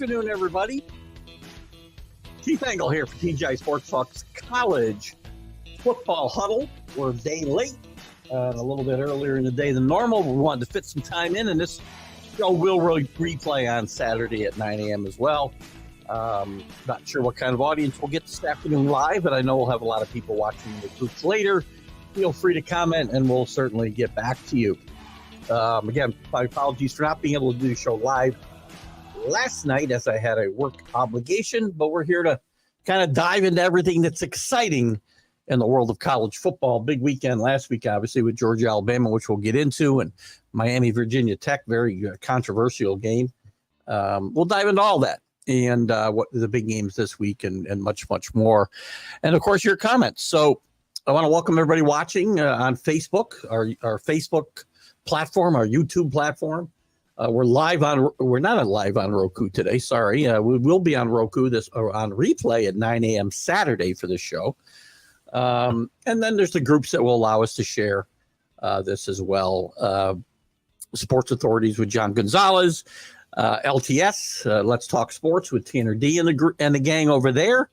afternoon, everybody. Keith Engle here for TGI Sports Talk's College Football Huddle. We're a day late, a little bit earlier in the day than normal. We wanted to fit some time in, and this show will replay on Saturday at 9 a.m. as well. Not sure what kind of audience we'll get this afternoon live, but I know we'll have a lot of people watching the groups later. Feel free to comment, and we'll certainly get back to you. Again, my apologies for not being able to do the show live last night as I had a work obligation, but we're here to kind of dive into everything that's exciting in the world of college football. Big weekend last week, obviously, with Georgia, Alabama, which we'll get into, and Miami, Virginia Tech, very controversial game. We'll dive into all that and what the big games this week and much, much more. And, of course, your comments. So I want to welcome everybody watching on Facebook, our Facebook platform, our YouTube platform. We're not live on Roku today. Sorry. We will be on Roku on replay at 9 a.m. Saturday for this show. And then there's the groups that will allow us to share this as well. Sports Authorities with John Gonzalez, LTS, Let's Talk Sports with Tanner D and the gang over there.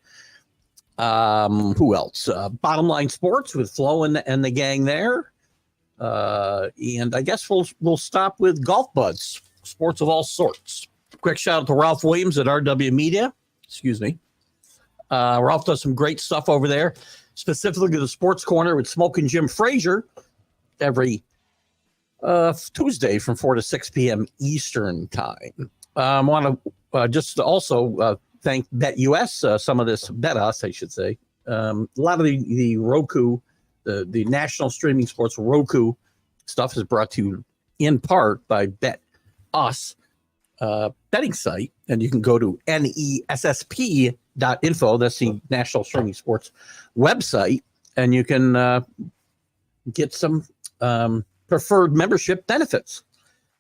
Who else? Bottom Line Sports with Flo and the gang there. And I guess we'll stop with Golf Buds, sports of all sorts. Quick shout out to Ralph Williams at RW Media. Excuse me. Ralph does some great stuff over there, specifically the Sports Corner with Smoke and Jim Frazier every Tuesday from 4 to 6 p.m. Eastern time. I want to just also thank BetUS, some of this, BetUS, I should say. A lot of the Roku, the national streaming sports Roku stuff is brought to you in part by BetUS betting site. And you can go to nessp.info. That's the national streaming sports website. And you can get some preferred membership benefits.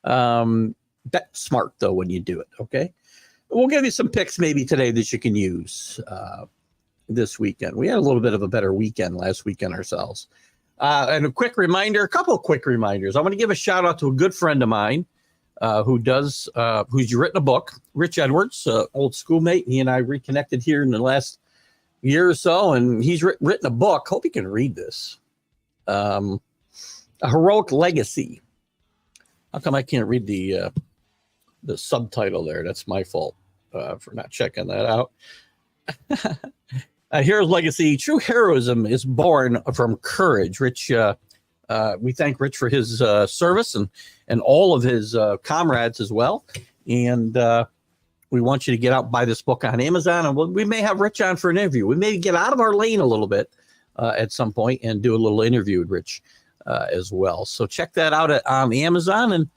Bet smart, though, when you do it. Okay. We'll give you some picks maybe today that you can use this weekend. We had a little bit of a better weekend last weekend ourselves. And a couple of quick reminders. I want to give a shout out to a good friend of mine who's written a book, Rich Edwards, old schoolmate. He and I reconnected here in the last year or so, and he's written a book. Hope you can read this. A Heroic Legacy. How come I can't read the subtitle there? That's my fault for not checking that out. A Hero's Legacy. True heroism is born from courage. Rich, we thank Rich for his service and all of his comrades as well. And we want you to get out and buy this book on Amazon. And we may have Rich on for an interview. We may get out of our lane a little bit at some point and do a little interview with Rich as well. So check that out on Amazon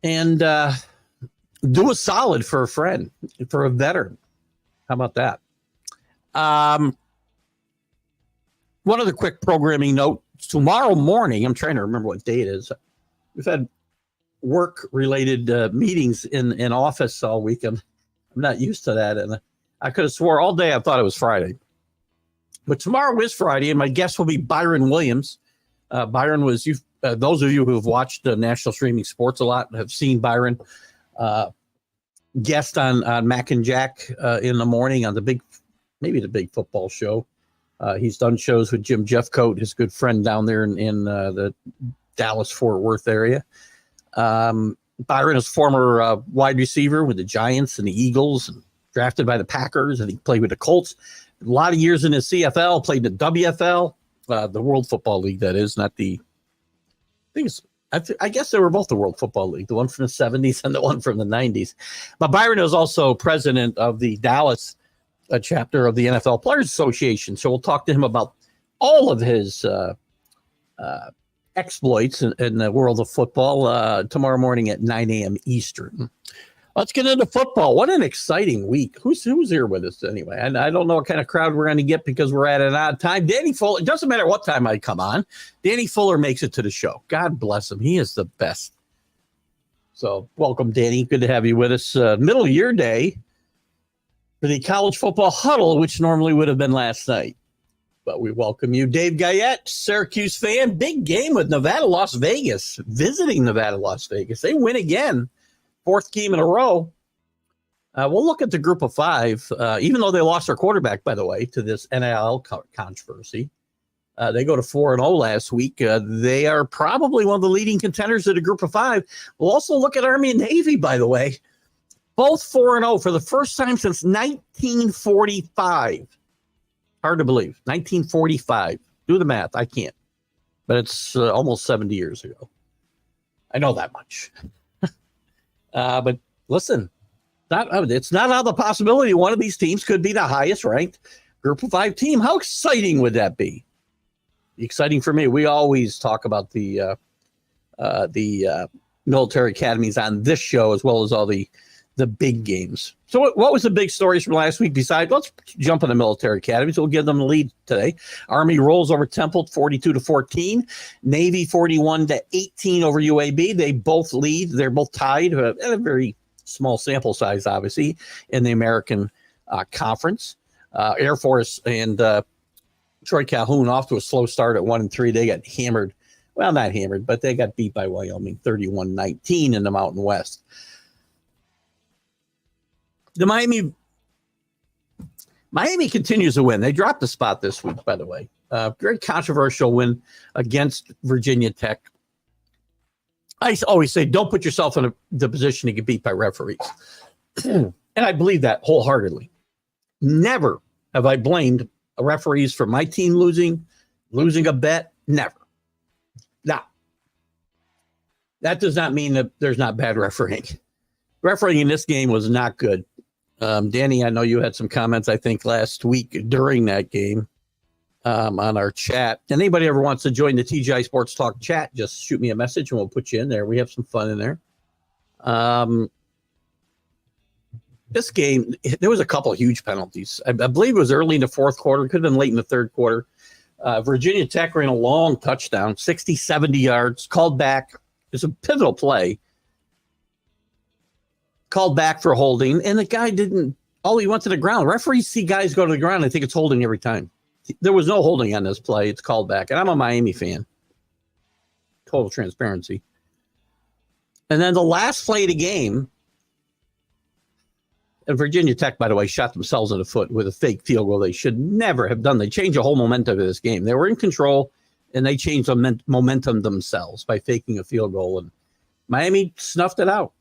and do a solid for a friend, for a veteran. How about that? One other quick programming note. Tomorrow morning, I'm trying to remember what day it is. We've had work-related meetings in office all week. I'm not used to that, and I could have swore all day I thought it was Friday. But tomorrow is Friday, and my guest will be Byron Williams. Byron was, those of you who have watched National Streaming Sports a lot have seen Byron guest on Mac and Jack in the morning on the big football show. He's done shows with Jim Jeffcoat, his good friend down there in the Dallas-Fort Worth area. Byron is former wide receiver with the Giants and the Eagles, and drafted by the Packers, and he played with the Colts. A lot of years in the CFL, played in the WFL, the World Football League, that is, not the things. I guess they were both the World Football League, the one from the 70s and the one from the 90s. But Byron is also president of the Dallas chapter of the NFL Players Association. So we'll talk to him about all of his exploits in the world of football tomorrow morning at 9 a.m. Eastern. Let's get into football. What an exciting week. Who's here with us anyway? And I don't know what kind of crowd we're going to get because we're at an odd time. Danny Fuller, it doesn't matter what time I come on. Danny Fuller makes it to the show. God bless him. He is the best. So welcome, Danny. Good to have you with us. Middle of your day for the college football huddle, which normally would have been last night. But we welcome you. Dave Guyette, Syracuse fan. Big game with Nevada, Las Vegas. Visiting Nevada, Las Vegas. They win again. Fourth game in a row. We'll look at the group of five, even though they lost their quarterback, by the way, to this NIL controversy. They go to 4-0 last week. They are probably one of the leading contenders of the group of five. We'll also look at Army and Navy, by the way. Both 4-0 for the first time since 1945. Hard to believe. 1945. Do the math. I can't. But it's almost 70 years ago. I know that much. But listen, it's not out of the possibility one of these teams could be the highest ranked group of five team. How exciting would that be? Exciting for me. We always talk about the military academies on this show, as well as all the big games. So what was the big stories from last week? Besides, let's jump in the military academies. We'll give them the lead today. Army rolls over Temple 42-14. Navy 41-18 over UAB. They both lead. They're both tied at a very small sample size, obviously, in the American Conference. Air Force and Troy Calhoun off to a slow start at 1-3. They got hammered. Well, not hammered, but they got beat by Wyoming 31-19 in the Mountain West. The Miami continues to win. They dropped the spot this week, by the way. Very controversial win against Virginia Tech. I always say, don't put yourself in the position to get beat by referees. And I believe that wholeheartedly. Never have I blamed referees for my team losing a bet. Never. Now, that does not mean that there's not bad refereeing. Refereeing in this game was not good. Danny, I know you had some comments, I think, last week during that game on our chat. Anybody ever wants to join the TGI Sports Talk chat, just shoot me a message and we'll put you in there. We have some fun in there. This game, there was a couple of huge penalties. I believe it was early in the fourth quarter. It could have been late in the third quarter. Virginia Tech ran a long touchdown, 60, 70 yards, called back. It's a pivotal play. Called back for holding, and the guy didn't. Oh, he went to the ground. Referees see guys go to the ground. I think it's holding every time. There was no holding on this play. It's called back, and I'm a Miami fan. Total transparency. And then the last play of the game, and Virginia Tech, by the way, shot themselves in the foot with a fake field goal they should never have done. They changed the whole momentum of this game. They were in control, and they changed the momentum themselves by faking a field goal, and Miami snuffed it out.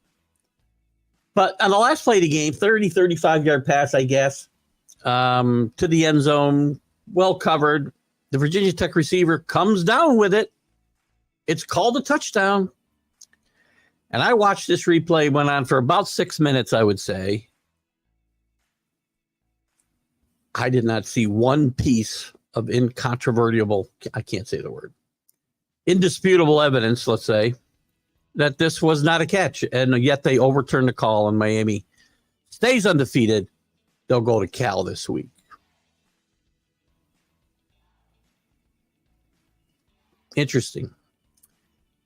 But on the last play of the game, 35-yard pass, I guess, to the end zone, well covered. The Virginia Tech receiver comes down with it. It's called a touchdown. And I watched this replay, went on for about 6 minutes, I would say. I did not see one piece of incontrovertible, I can't say the word, indisputable evidence, let's say, that this was not a catch, and yet they overturned the call, and Miami stays undefeated. They'll go to Cal this week. Interesting.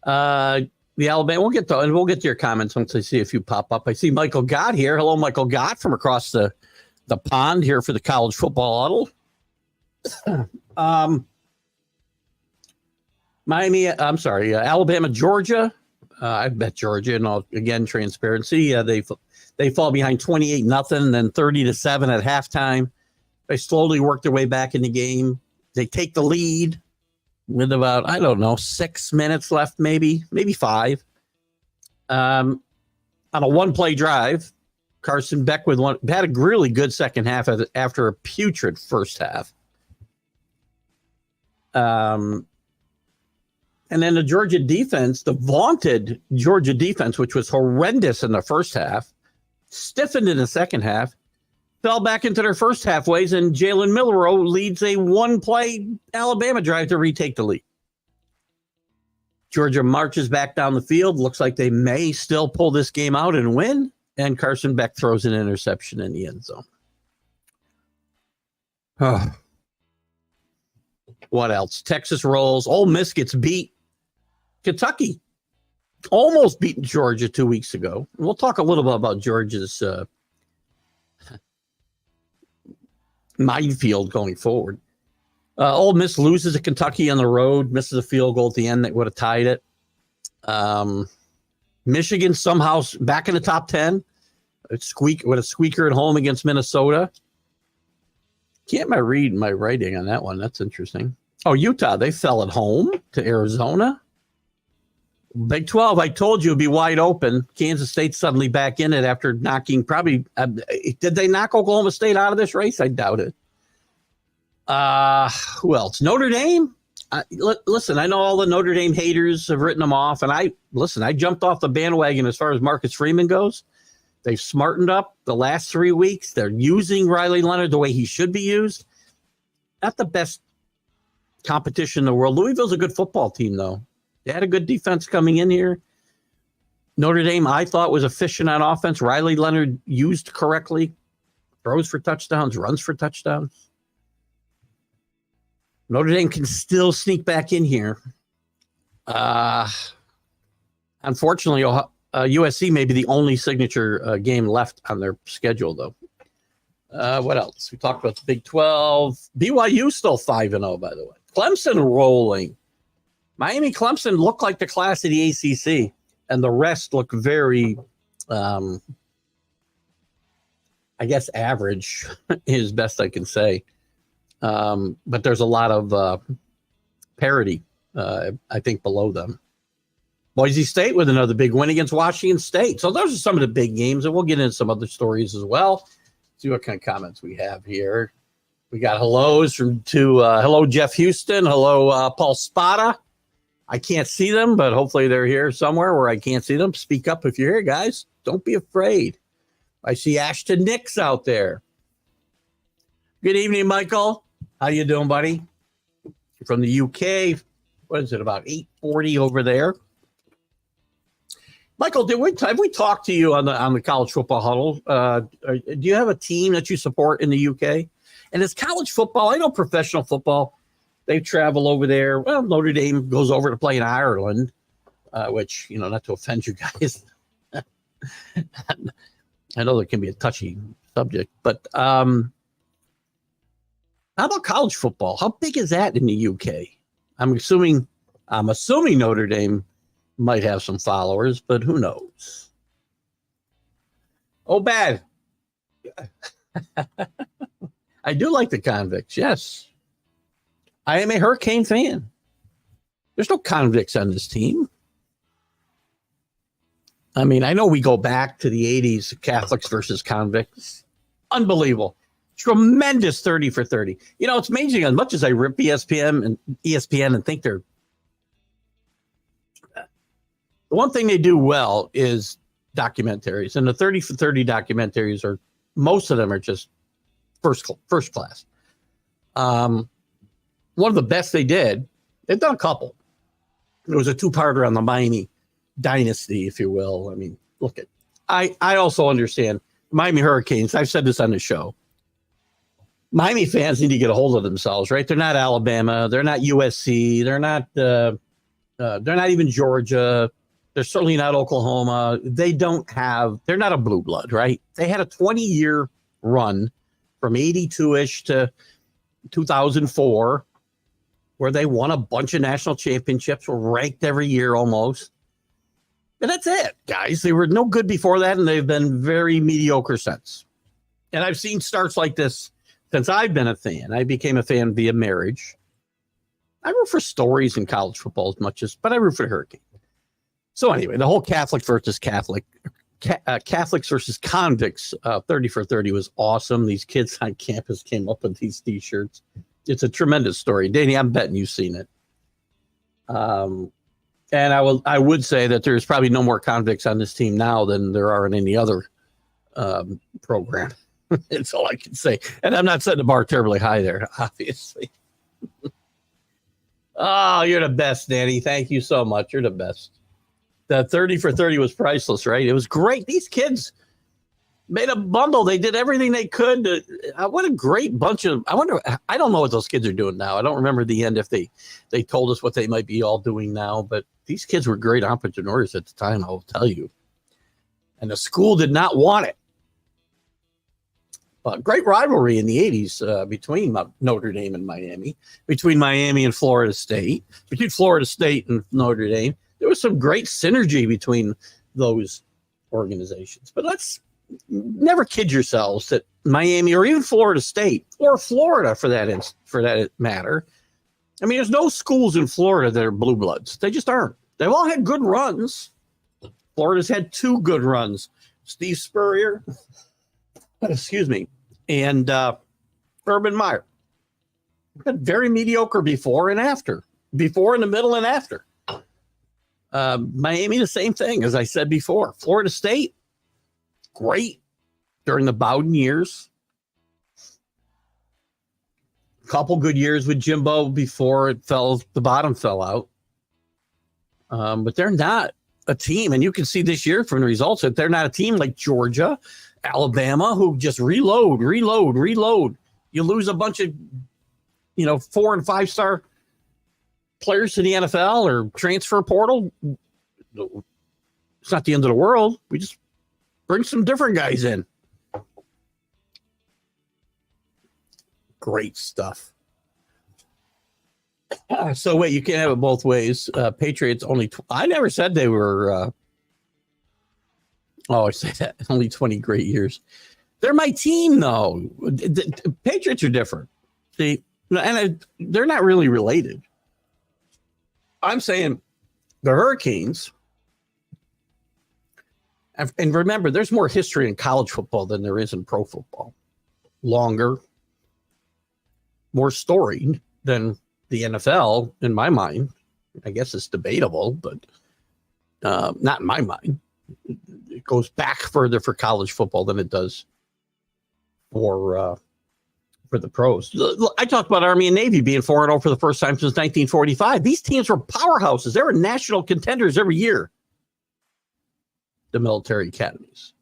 The Alabama. We'll get to your comments once I see a few pop up. I see Michael Gott here. Hello, Michael Gott from across the pond here for the college football huddle. Alabama, Georgia. I bet Georgia, and again, transparency. They fall behind 28-0, then 30-7 at halftime. They slowly work their way back in the game. They take the lead with about, 6 minutes left, maybe 5. On a one-play drive, Carson Beck had a really good second half after a putrid first half. And then the Georgia defense, the vaunted Georgia defense, which was horrendous in the first half, stiffened in the second half, fell back into their first half ways, and Jalen Milroe leads a one-play Alabama drive to retake the lead. Georgia marches back down the field. Looks like they may still pull this game out and win, and Carson Beck throws an interception in the end zone. What else? Texas rolls. Ole Miss gets beat. Kentucky almost beat Georgia 2 weeks ago. We'll talk a little bit about Georgia's minefield going forward. Ole Miss loses to Kentucky on the road, misses a field goal at the end that would have tied it. Michigan somehow back in the top 10. with a squeaker at home against Minnesota. Can't read my writing on that one. That's interesting. Oh, Utah, they fell at home to Arizona. Big 12, I told you, it'd be wide open. Kansas State suddenly back in it after knocking did they knock Oklahoma State out of this race? I doubt it. Who else? Notre Dame. Listen, I know all the Notre Dame haters have written them off, and I jumped off the bandwagon as far as Marcus Freeman goes. They've smartened up the last 3 weeks. They're using Riley Leonard the way he should be used. Not the best competition in the world. Louisville's a good football team, though. They had a good defense coming in here. Notre Dame, I thought, was efficient on offense. Riley Leonard used correctly. Throws for touchdowns, runs for touchdowns. Notre Dame can still sneak back in here. Unfortunately, USC may be the only signature game left on their schedule, though. What else? We talked about the Big 12. BYU still 5-0, by the way. Clemson rolling. Miami Clemson looked like the class of the ACC, and the rest look very, I guess, average is best I can say. But there's a lot of parity, I think, below them. Boise State with another big win against Washington State. So those are some of the big games, and we'll get into some other stories as well. See what kind of comments we have here. We got hellos hello, Jeff Houston. Hello, Paul Spada. I can't see them, but hopefully they're here somewhere where I can't see them. Speak up if you're here, guys. Don't be afraid. I see Ashton Nix out there. Good evening, Michael. How you doing, buddy? From the UK. What is it, about 8:40 over there? Michael, have we talked to you on the college football huddle? Do you have a team that you support in the UK? And is college football, I know professional football, they travel over there. Well, Notre Dame goes over to play in Ireland, which, not to offend you guys. I know that can be a touchy subject, but how about college football? How big is that in the UK? I'm assuming Notre Dame might have some followers, but who knows? Oh, bad. I do like the Convicts, yes. I am a Hurricane fan. There's no convicts on this team. I mean, I know we go back to the 80s, Catholics versus convicts. Unbelievable. Tremendous 30 for 30. It's amazing, as much as I rip ESPN and think they're... The one thing they do well is documentaries. And the 30 for 30 documentaries most of them are just first class. One of the best they've done a couple. It was a two-parter on the Miami dynasty, if you will. I mean, I also understand Miami Hurricanes. I've said this on the show. Miami fans need to get a hold of themselves, right? They're not Alabama. They're not USC. They're not even Georgia. They're certainly not Oklahoma. They're not a blue blood, right? They had a 20-year run from 82-ish to 2004 where they won a bunch of national championships, were ranked every year almost. And that's it, guys. They were no good before that, and they've been very mediocre since. And I've seen starts like this since I've been a fan. I became a fan via marriage. I root for stories in college football but I root for the Hurricane. So anyway, the whole Catholics versus convicts 30 for 30 was awesome. These kids on campus came up with these T-shirts. It's a tremendous story. Danny, I'm betting you've seen it. And I would say that there's probably no more convicts on this team now than there are in any other program. That's all I can say. And I'm not setting the bar terribly high there, obviously. Oh, you're the best, Danny. Thank you so much. You're the best. That 30 for 30 was priceless, right? It was great. These kids made a bundle. They did everything they could. What a great bunch of... I don't know what those kids are doing now. I don't remember the end if they told us what they might be all doing now, but these kids were great entrepreneurs at the time, I will tell you. And the school did not want it. But great rivalry in the 80s between Notre Dame and Miami, between Miami and Florida State, between Florida State and Notre Dame. There was some great synergy between those organizations. But let's never kid yourselves that Miami or even Florida State or Florida for that matter. I mean, there's no schools in Florida that are blue bloods. They just aren't. They've all had good runs. Florida's had 2 good runs. Steve Spurrier, excuse me, and Urban Meyer. But very mediocre before and after. Before, in the middle, and after. Miami, the same thing, as I said before. Florida State, great during the Bowden years. Couple good years with Jimbo before the bottom fell out. But they're not a team, and you can see this year from the results that they're not a team like Georgia, Alabama, who just reload. You lose a bunch of 4 and 5 star players to the NFL or transfer portal. It's not the end of the world. We just bring some different guys in. Great stuff. So wait, you can't have it both ways. Patriots only. I never said they were. I say that only 20 great years. They're my team, though. The Patriots are different. See, and they're not really related. I'm saying the Hurricanes. And remember, there's more history in college football than there is in pro football. Longer, more storied than the NFL, in my mind. I guess it's debatable, but not in my mind. It goes back further for college football than it does for the pros. I talked about Army and Navy being 4-0 for the first time since 1945. These teams were powerhouses. They were national contenders every year. The military academies.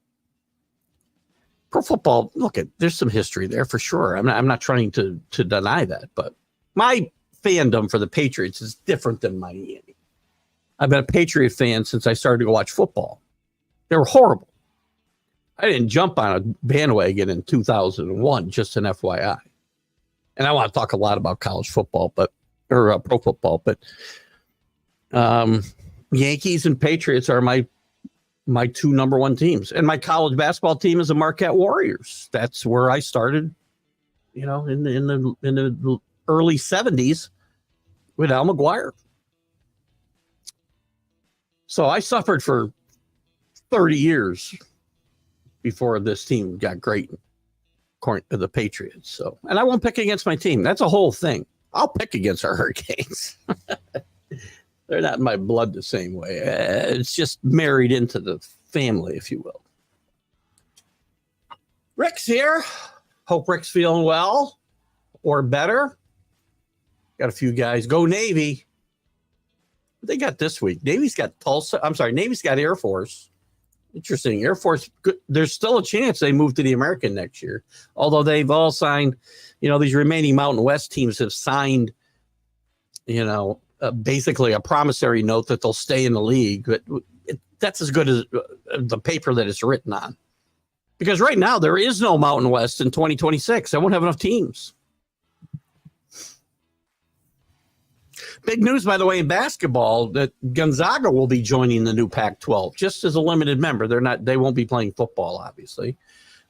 Pro football, look, there's some history there for sure. I'm not trying to deny that, but my fandom for the Patriots is different than Miami. I've been a Patriot fan since I started to watch football. They were horrible. I didn't jump on a bandwagon in 2001, just an FYI. And I want to talk a lot about college football, or pro football, but Yankees and Patriots are my 2 number 1 teams. And my college basketball team is the Marquette Warriors. That's where I started, in the early 70s with Al McGuire. So I suffered for 30 years before this team got great, according to the Patriots. So, and I won't pick against my team. That's a whole thing. I'll pick against our Hurricanes. They're not in my blood the same way. It's just married into the family, if you will. Rick's here. Hope Rick's feeling well or better. Got a few guys. Go Navy. What they got this week? Navy's got Tulsa. I'm sorry, Navy's got Air Force. Interesting. Air Force, there's still a chance they move to the American next year. Although they've all signed, these remaining Mountain West teams have signed, basically a promissory note that they'll stay in the league. But that's as good as the paper that it's written on. Because right now there is no Mountain West in 2026. They won't have enough teams. Big news, by the way, in basketball that Gonzaga will be joining the new Pac-12 just as a limited member. They won't be playing football, obviously,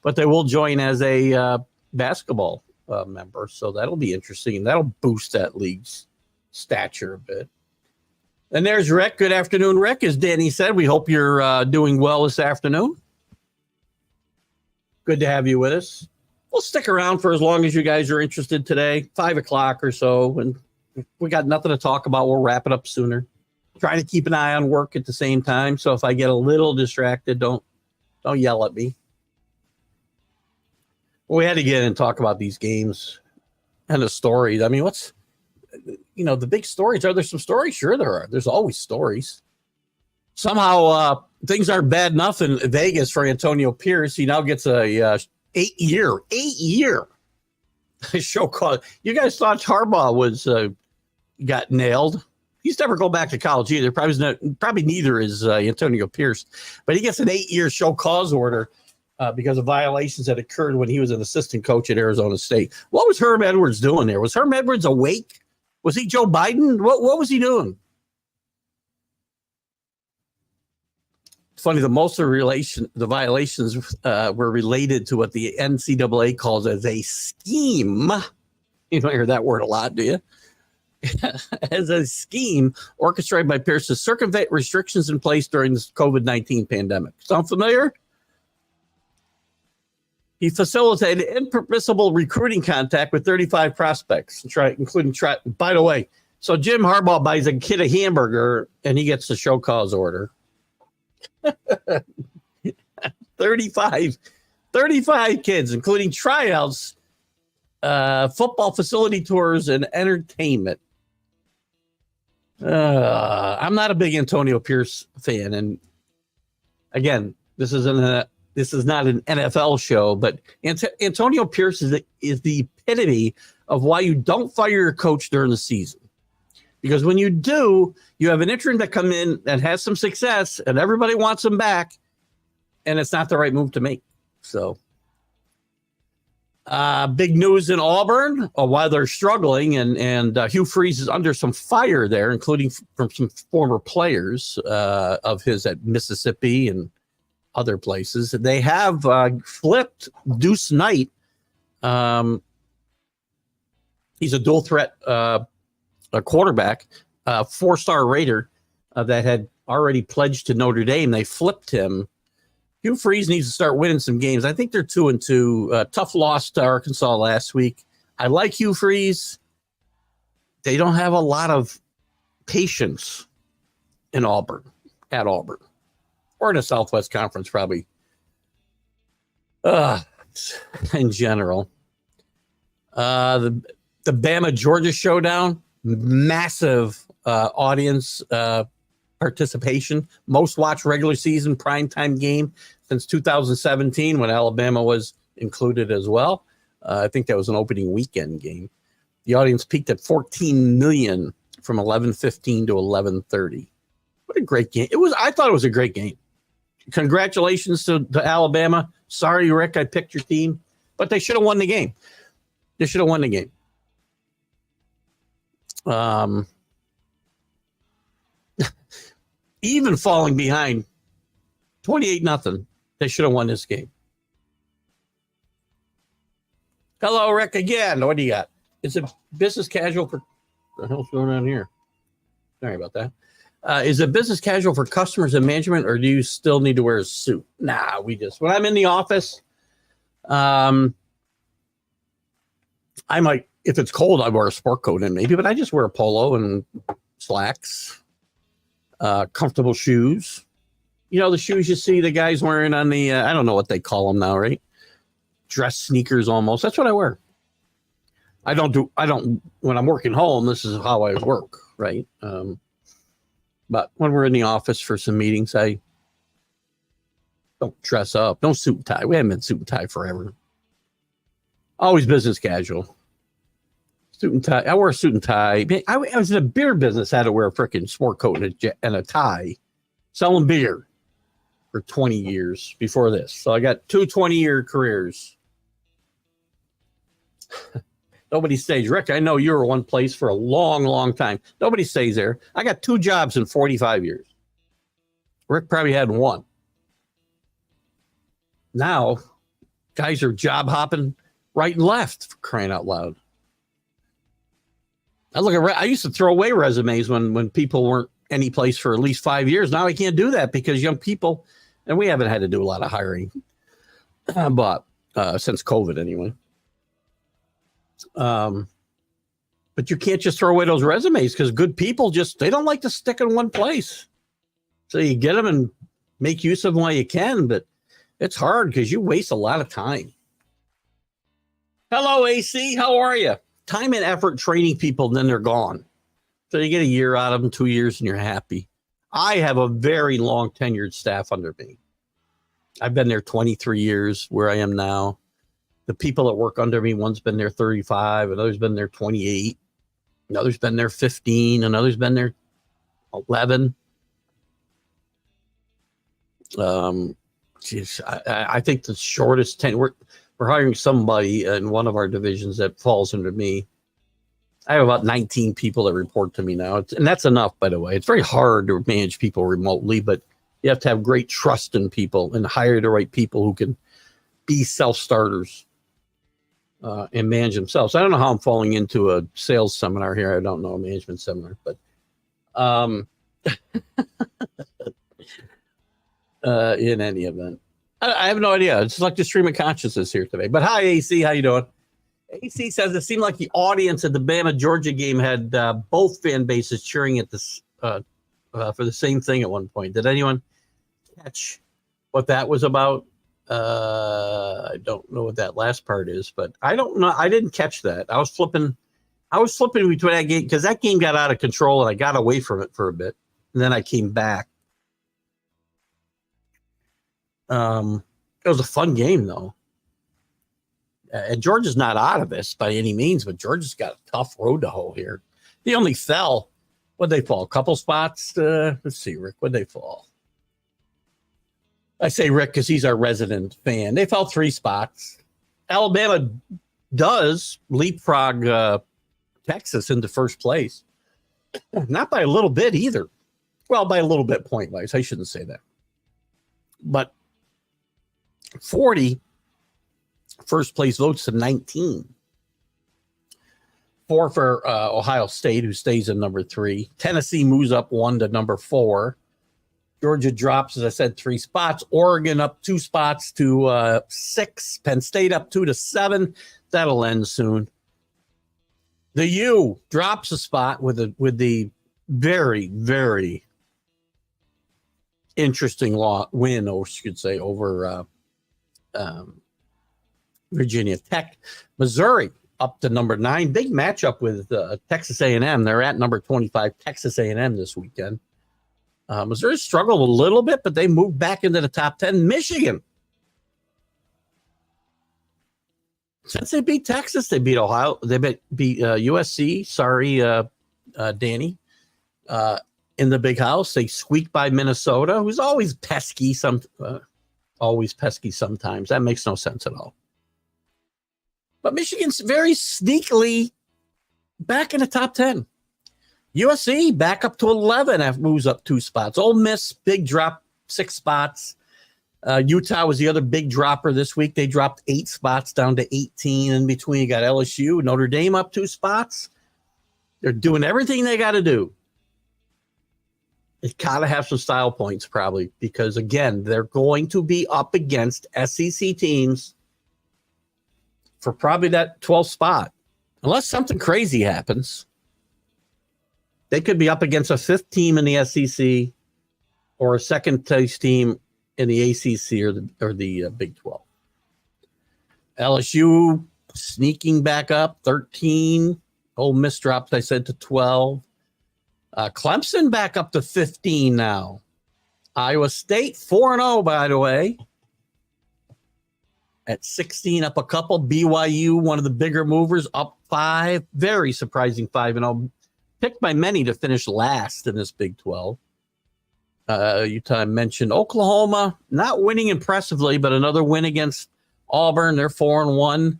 but they will join as a basketball member. So that'll be interesting. That'll boost that league's stature a bit. And there's Rick. Good afternoon, Rick. As Danny said, we hope you're doing well this afternoon. Good to have you with us. We'll stick around for as long as you guys are interested today, 5 o'clock or so. And if we got nothing to talk about, we'll wrap it up sooner. Trying to keep an eye on work at the same time. So if I get a little distracted, don't yell at me. Well, we had to get in and talk about these games and the stories. I mean, the big stories. Are there some stories? Sure there are. There's always stories. Somehow things aren't bad enough in Vegas for Antonio Pierce. He now gets a 8-year show called. You guys thought Harbaugh got nailed. He's never going back to college either. Probably neither is Antonio Pierce. But he gets an 8-year show cause order because of violations that occurred when he was an assistant coach at Arizona State. What was Herm Edwards doing there? Was Herm Edwards awake? Was he Joe Biden? What was he doing? It's funny that most of the violations were related to what the NCAA calls as a scheme. You don't hear that word a lot, do you? As a scheme orchestrated by Pierce to circumvent restrictions in place during this COVID-19 pandemic. Sound familiar? He facilitated impermissible recruiting contact with 35 prospects, including. By the way, so Jim Harbaugh buys a kid a hamburger and he gets the show cause order. 35 kids, including tryouts, football facility tours, and entertainment. I'm not a big Antonio Pierce fan, and again, this is not an NFL show, but Antonio Pierce is the epitome of why you don't fire your coach during the season, because when you do, you have an interim that come in that has some success, and everybody wants him back, and it's not the right move to make. So. Big news in Auburn while they're struggling, and Hugh Freeze is under some fire there, including from some former players of his at Mississippi and other places. They have flipped Deuce Knight. He's a dual threat a quarterback, a 4-star Raider that had already pledged to Notre Dame. They flipped him. Hugh Freeze needs to start winning some games. I think they're 2-2. Tough loss to Arkansas last week. I like Hugh Freeze. They don't have a lot of patience in Auburn, or in the Southwest Conference, probably. In general. The Bama-Georgia showdown, massive audience participation, most watched regular season primetime game since 2017 when Alabama was included as well. I think that was an opening weekend game. The audience peaked at 14 million from 11:15 to 11:30. What a great game. I thought it was a great game. Congratulations to Alabama. Sorry, Rick, I picked your team, but they should have won the game. Even falling behind 28-0, they should have won this game. Hello, Rick, again. What do you got? Is it business casual for... What the hell's going on here? Sorry about that. Is it business casual for customers and management, or do you still need to wear a suit? Nah, when I'm in the office, I might, if it's cold, I wear a sport coat in maybe, but I just wear a polo and slacks. Comfortable shoes, the shoes you see the guys wearing on the I don't know what they call them now, right? Dress sneakers almost. That's what I wear. I don't when I'm working home, this is how I work, right? But when we're in the office for some meetings, I don't dress up. No suit and tie. We haven't been suit and tie forever. Always business casual. Suit and tie. I wear a suit and tie. I was in a beer business. I had to wear a freaking sport coat and a tie, selling beer for 20 years before this. So I got 2 20-year careers. Nobody stays. Rick, I know you were one place for a long, long time. Nobody stays there. I got 2 jobs in 45 years. Rick probably had 1. Now, guys are job hopping right and left, for crying out loud. I used to throw away resumes when people weren't any place for at least 5 years. Now I can't do that because young people, and we haven't had to do a lot of hiring, but since COVID anyway. But you can't just throw away those resumes because good people they don't like to stick in one place. So you get them and make use of them while you can, but it's hard because you waste a lot of time. Hello, AC. How are you? Time and effort training people, then they're gone. So you get a year out of them, 2 years, and you're happy. I have a very long tenured staff under me. I've been there 23 years where I am now. The people that work under me, one's been there 35, another's been there 28, another's been there 15, another's been there 11. I think the shortest tenure, we're hiring somebody in one of our divisions that falls under me. I have about 19 people that report to me now. And that's enough, by the way. It's very hard to manage people remotely, but You have to have great trust in people and hire the right people who can be self-starters and manage themselves. I don't know how I'm falling into a sales seminar here. I don't know, a management seminar, but in any event, I have no idea. It's like the stream of consciousness here today. But hi, AC. How you doing? AC says it seemed like the audience at the Bama-Georgia game had both fan bases cheering at this for the same thing at one point. Did anyone catch what that was about? I don't know what that last part is, but I don't know. I didn't catch that. I was flipping between that game because that game got out of control and I got away from it for a bit. And then I came back. It was a fun game though. And Georgia's not out of this by any means, but Georgia's got a tough road to hoe here. They only fell. What'd they fall? A couple spots? Let's see, Rick. What'd they fall? I say Rick because he's our resident fan. They fell 3 spots. Alabama does leapfrog Texas into first place. Not by a little bit either. Well, by a little bit point-wise. I shouldn't say that. But 40 first place votes to 19. 4 for Ohio State, who stays in number 3. Tennessee moves up 1 to number 4. Georgia drops, as I said, 3 spots. Oregon up 2 spots to 6. Penn State up 2 to 7. That'll end soon. The U drops a spot with the very, very interesting win, or should say, over Virginia Tech. Missouri up to number 9. Big matchup with Texas A&M. They're at number 25, Texas A&M this weekend. Missouri struggled a little bit, but they moved back into the top 10. Michigan. Since they beat Texas, they beat Ohio. They beat USC. Sorry, Danny. In the big house, they squeaked by Minnesota, who's always pesky. Always pesky sometimes. That makes no sense at all. But Michigan's very sneakily back in the top 10. USC back up to 11, moves up 2 spots. Ole Miss, big drop, 6 spots. Utah was the other big dropper this week. They dropped 8 spots down to 18. In between, you got LSU, Notre Dame up 2 spots. They're doing everything they got to do. They got to have some style points probably because, again, they're going to be up against SEC teams for probably that 12th spot. Unless something crazy happens, they could be up against a 5th team in the SEC or a second-place team in the ACC or the Big 12. LSU sneaking back up, 13. Ole Miss dropped, I said, to 12. Clemson back up to 15 now. Iowa State, 4-0, by the way. At 16, up a couple. BYU, one of the bigger movers, up 5. Very surprising 5-0. Picked by many to finish last in this Big 12. Utah mentioned Oklahoma, not winning impressively, but another win against Auburn. They're 4-1.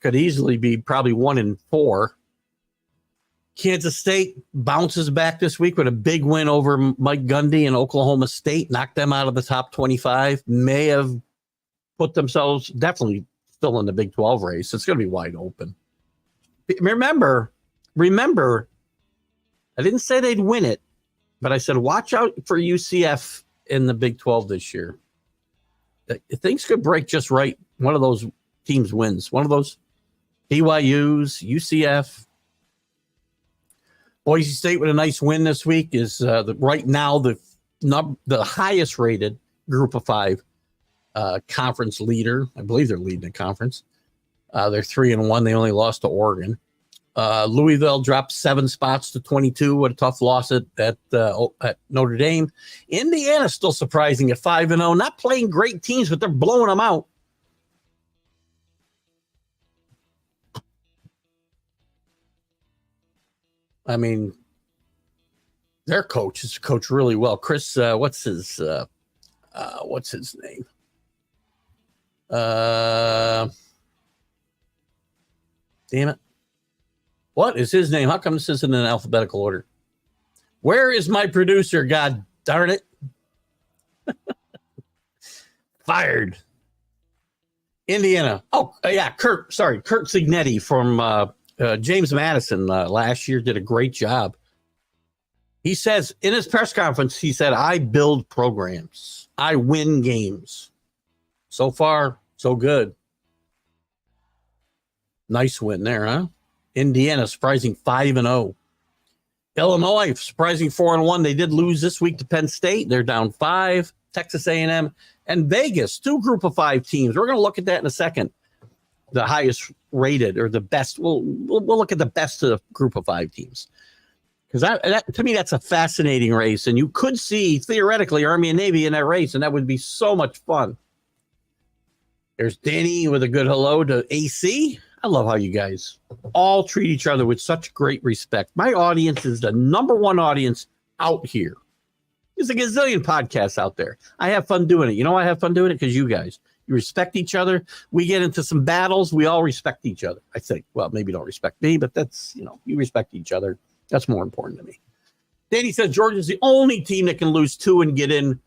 Could easily be probably 1-4. Kansas State bounces back this week with a big win over Mike Gundy and Oklahoma State, knocked them out of the top 25. May have put themselves definitely still in the Big 12 race. It's going to be wide open. Remember, I didn't say they'd win it, but I said watch out for UCF in the Big 12 this year. Things could break just right. One of those teams wins. One of those BYU's, UCF. Boise State with a nice win this week is right now the highest rated Group of 5 conference leader. I believe they're leading the conference. They're 3-1. They only lost to Oregon. Louisville dropped 7 spots to 22. What a tough loss at Notre Dame. Indiana still surprising at 5-0. Not playing great teams, but they're blowing them out. I mean, their coach is coached really well. Chris, what's his name? Damn it. What is his name? How come this isn't in alphabetical order? Where is my producer? God darn it. Fired. Indiana. Oh, yeah. Kurt Signetti from James Madison last year did a great job. He says in his press conference, he said, I build programs. I win games. So far, so good. Nice win there, huh? Indiana surprising 5-0. Illinois surprising 4-1. They did lose this week to Penn State. They're down 5. Texas A&M and Vegas, 2 group of 5 teams. We're going to look at that in a second. The highest rated or the best. We'll look at the best of the group of 5 teams. Because to me, that's a fascinating race. And you could see, theoretically, Army and Navy in that race, and that would be so much fun. There's Danny with a good hello to AC. I love how you guys all treat each other with such great respect. My audience is the number one audience out here. There's a gazillion podcasts out there. I have fun doing it. You know I have fun doing it? Because you guys, you respect each other. We get into some battles. We all respect each other. I think, well, maybe don't respect me, but that's, you respect each other. That's more important to me. Danny says Georgia's the only team that can lose 2 and get in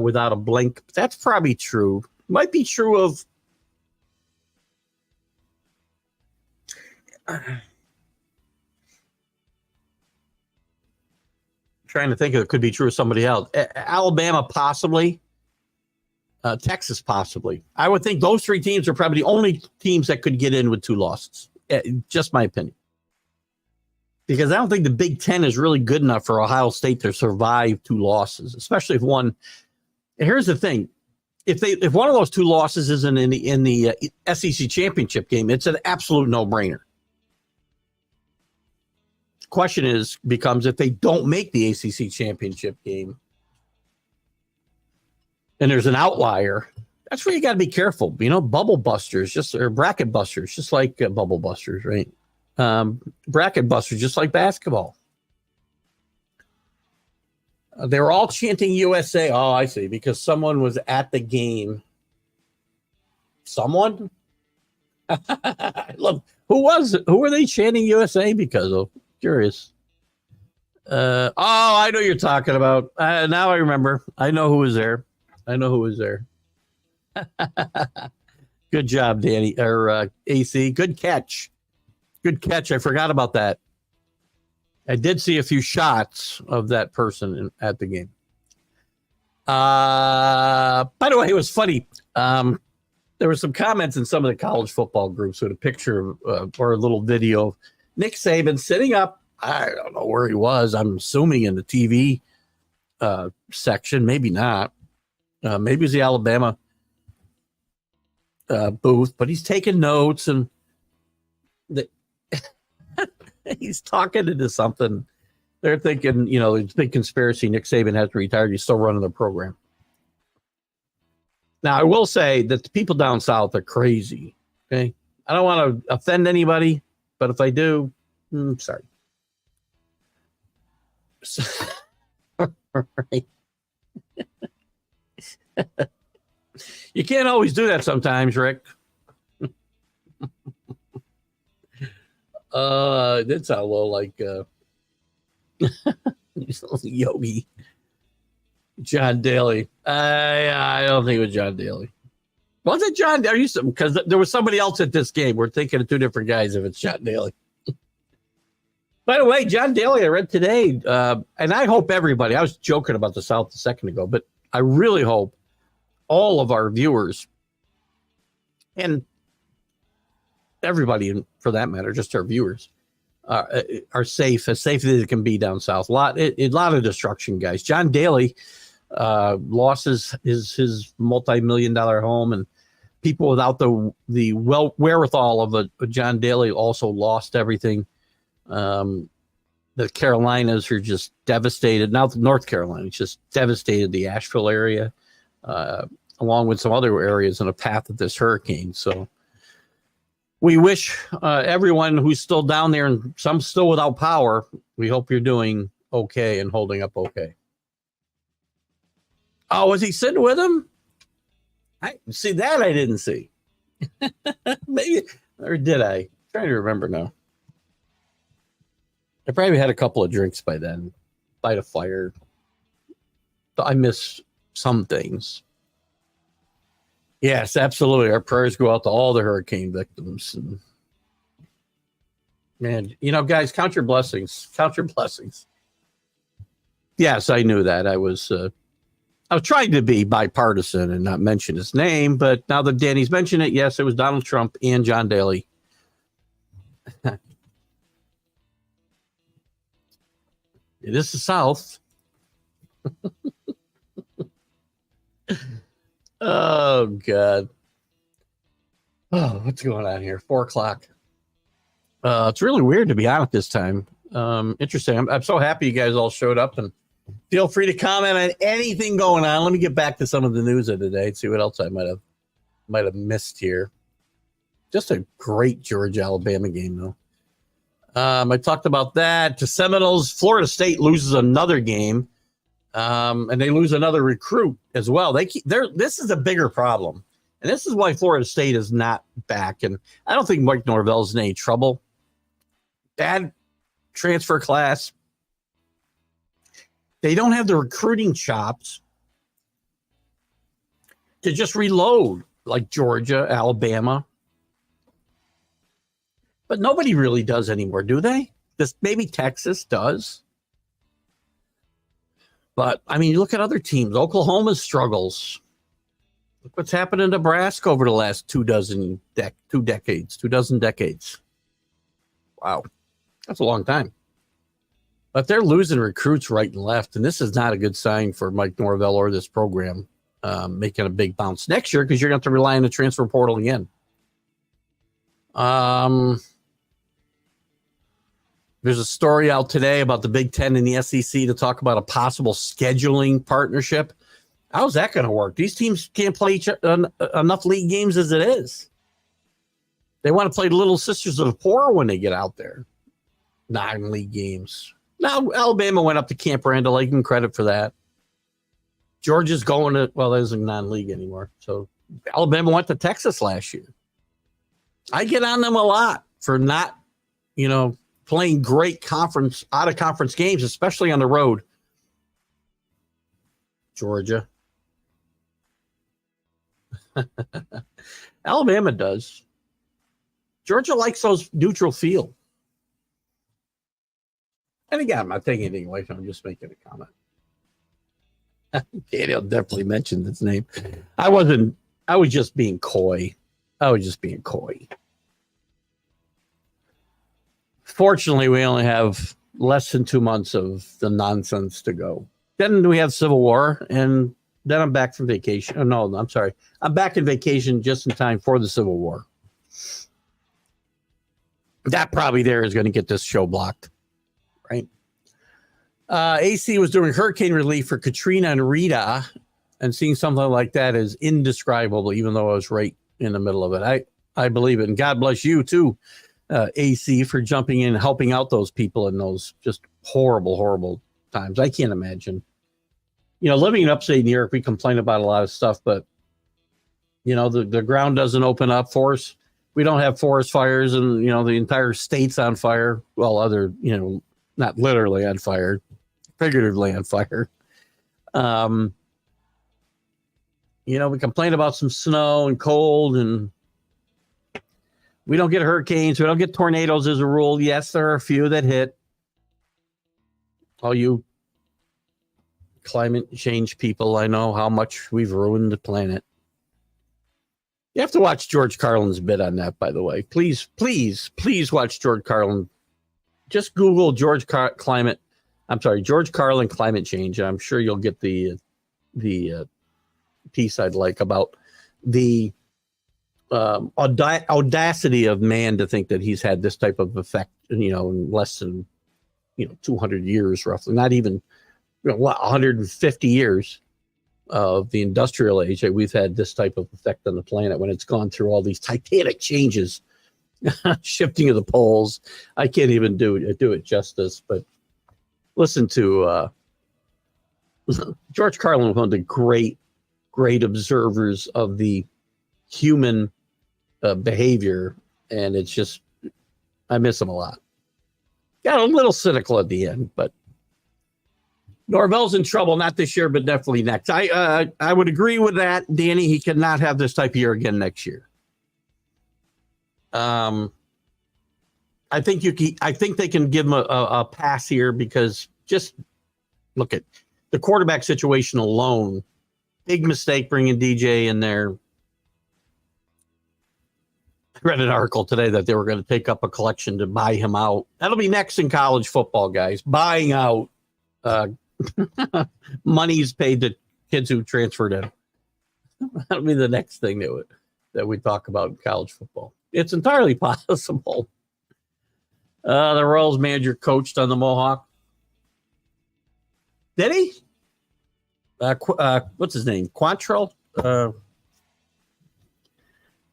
without a blink. That's probably true. Might be true of trying to think of it could be true of somebody else. Alabama, possibly. Texas, possibly. I would think those 3 teams are probably the only teams that could get in with 2 losses. Just my opinion. Because I don't think the Big Ten is really good enough for Ohio State to survive 2 losses, especially if one. Here's the thing: if one of those 2 losses isn't in the SEC championship game, it's an absolute no-brainer. Question becomes if they don't make the ACC championship game and there's an outlier, that's where you got to be careful. Bubble busters, or bracket busters, just like bubble busters, right? Bracket busters, just like basketball. They were all chanting USA. Oh, I see, because someone was at the game. Someone? Look, who were they chanting USA because of? Curious. I know you're talking about. Now I remember. I know who was there. Good job, Danny or AC. Good catch. I forgot about that. I did see a few shots of that person at the game. By the way, it was funny. There were some comments in some of the college football groups with a picture or a little video of Nick Saban sitting up. I don't know where he was. I'm assuming in the TV section. Maybe not. Maybe it was the Alabama booth, but he's taking notes and he's talking into something. They're thinking, it's a big conspiracy. Nick Saban has to retire. He's still running the program. Now, I will say that the people down south are crazy. Okay. I don't want to offend anybody, but if I do, sorry. Right. You can't always do that sometimes, Rick. Did sound a little like Yogi. John Daly. I don't think it was John Daly. Was it John Daly? Because there was somebody else at this game. We're thinking of 2 different guys if it's John Daly. By the way, John Daly, I read today, and I hope everybody, I was joking about the South a second ago, but I really hope all of our viewers and everybody, for that matter, just our viewers, are safe, as safe as it can be down south. A lot of destruction, guys. John Daly lost his multi-million-dollar home, and people without the wherewithal of a John Daly also lost everything. The Carolinas are just devastated. Now North Carolina just devastated the Asheville area, along with some other areas in the path of this hurricane. So we wish everyone who's still down there and some still without power, we hope you're doing okay and holding up okay. Oh, was he sitting with him? I see that I didn't see. Maybe, or did I? I'm trying to remember now. I probably had a couple of drinks by then, by the fire. I miss some things. Yes, absolutely. Our prayers go out to all the hurricane victims. And man, guys, count your blessings. Count your blessings. Yes, I knew that. I was trying to be bipartisan and not mention his name, but now that Danny's mentioned it, yes, it was Donald Trump and John Daly. It is the South. Oh, God. Oh, what's going on here? 4:00. It's really weird to be on at this time. Interesting. I'm so happy you guys all showed up, and feel free to comment on anything going on. Let me get back to some of the news of the day and see what else I might have missed here. Just a great Georgia-Alabama game, though. I talked about that. To Seminoles, Florida State loses another game, and they lose another recruit as well. This is a bigger problem, and this is why Florida State is not back. And I don't think Mike Norvell's in any trouble. Bad transfer class. They don't have the recruiting chops to just reload like Georgia, Alabama. But nobody really does anymore, do they? Maybe Texas does. But, I mean, look at other teams. Oklahoma struggles. Look what's happened in Nebraska over the last 2 dozen decades. Wow. That's a long time. But they're losing recruits right and left, and this is not a good sign for Mike Norvell or this program making a big bounce next year, because you're going to have to rely on the transfer portal again. There's a story out today about the Big Ten and the SEC to talk about a possible scheduling partnership. How's that going to work? These teams can't play enough league games as it is. They want to play Little Sisters of the Poor when they get out there. 9 league games. Now, Alabama went up to Camp Randall. I give them credit for that. Georgia's going to, well, that isn't non-league anymore. So Alabama went to Texas last year. I get on them a lot for not, playing great out-of-conference games, especially on the road. Georgia. Alabama does. Georgia likes those neutral field. And again, I'm not taking anything away from him, I'm just making a comment. Daniel definitely mentioned his name. I was just being coy. Fortunately, we only have less than 2 months of the nonsense to go. Then we have Civil War, and then I'm back from vacation. Oh, no, I'm sorry. I'm back in vacation just in time for the Civil War. That probably there is going to get this show blocked, right? AC was doing hurricane relief for Katrina and Rita, and seeing something like that is indescribable, even though I was right in the middle of it. I believe it, and God bless you, too. AC, for jumping in and helping out those people in those just horrible, horrible times. I can't imagine. Living in upstate New York, we complain about a lot of stuff, but, the ground doesn't open up for us. We don't have forest fires, and, the entire state's on fire. Well, not literally on fire, figuratively on fire. We complain about some snow and cold, and we don't get hurricanes. We don't get tornadoes as a rule. Yes, there are a few that hit. All you climate change people, I know how much we've ruined the planet. You have to watch George Carlin's bit on that, by the way. Please, please, please watch George Carlin. Just Google George Carlin climate change. And I'm sure you'll get the piece I'd like about the audacity of man to think that he's had this type of effect, in less than, 200 years, roughly, not even, 150 years of the industrial age that we've had this type of effect on the planet when it's gone through all these titanic changes, shifting of the poles. I can't even do it justice, but listen to George Carlin, one of the great observers of the human behavior, and it's just, I miss him a lot. Got a little cynical at the end, but Norvell's in trouble, not this year, but definitely next. I would agree with that, Danny. He cannot have this type of year again next year. I think they can give him a pass here because just look at the quarterback situation alone. Big mistake bringing DJ in there. I read an article today that they were going to take up a collection to buy him out. That'll be next in college football, guys. Buying out money's paid to kids who transferred in. That'll be the next thing that we talk about in college football. It's entirely possible. The Royals manager coached on the Mohawk. Did he? What's his name? Quantrill?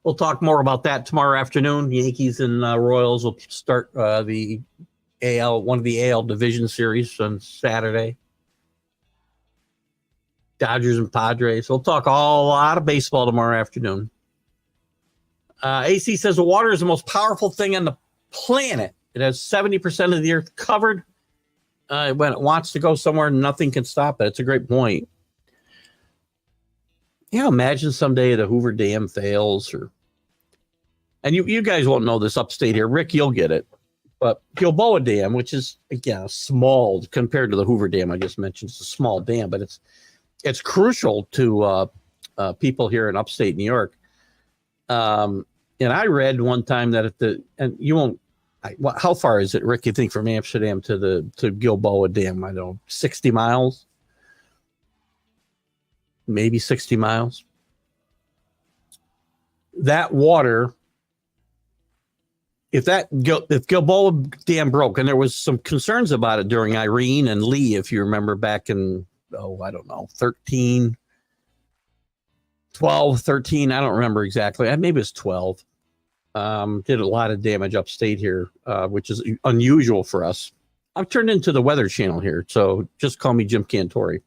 We'll talk more about that tomorrow afternoon. Yankees and Royals will start the one of the AL division series on Saturday. Dodgers and Padres. We'll talk a lot of baseball tomorrow afternoon. AC says the water is the most powerful thing on the planet. It has 70% of the earth covered. When it wants to go somewhere, nothing can stop it. It's a great point. Imagine someday the Hoover Dam fails, and you guys won't know this upstate here. Rick, you'll get it. But Gilboa Dam, which is, again, small compared to the Hoover Dam I just mentioned, it's a small dam, but it's crucial to people here in upstate New York. And I read one time that how far is it, Rick, you think, from Amsterdam to Gilboa Dam? I don't know, 60 miles? Maybe 60 miles. That water, if Gilboa Dam broke, and there was some concerns about it during Irene and Lee, if you remember back in, 13, I don't remember exactly. Maybe it's 12. Did a lot of damage upstate here, which is unusual for us. I've turned into the Weather Channel here, so just call me Jim Cantori.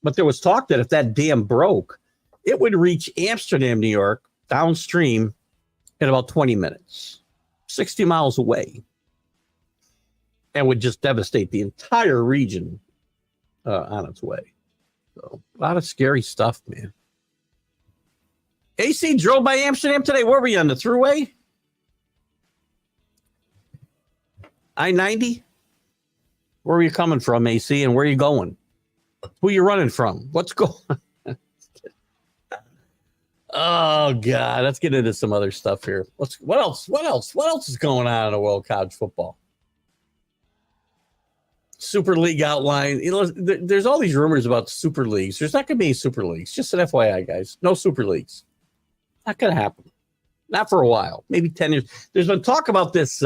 But there was talk that if that dam broke, it would reach Amsterdam, New York, downstream in about 20 minutes, 60 miles away, and would just devastate the entire region on its way. So a lot of scary stuff, man. AC drove by Amsterdam today. Where were you, on the thruway? I-90? Where are you coming from, AC, and where are you going? Who are you running from? What's going on? Oh, God. Let's get into some other stuff here. What else? What else is going on in the world of college football? Super League outline. There's all these rumors about super leagues. There's not going to be any super leagues. Just an FYI, guys. No super leagues. Not going to happen. Not for a while. Maybe 10 years. There's been talk about this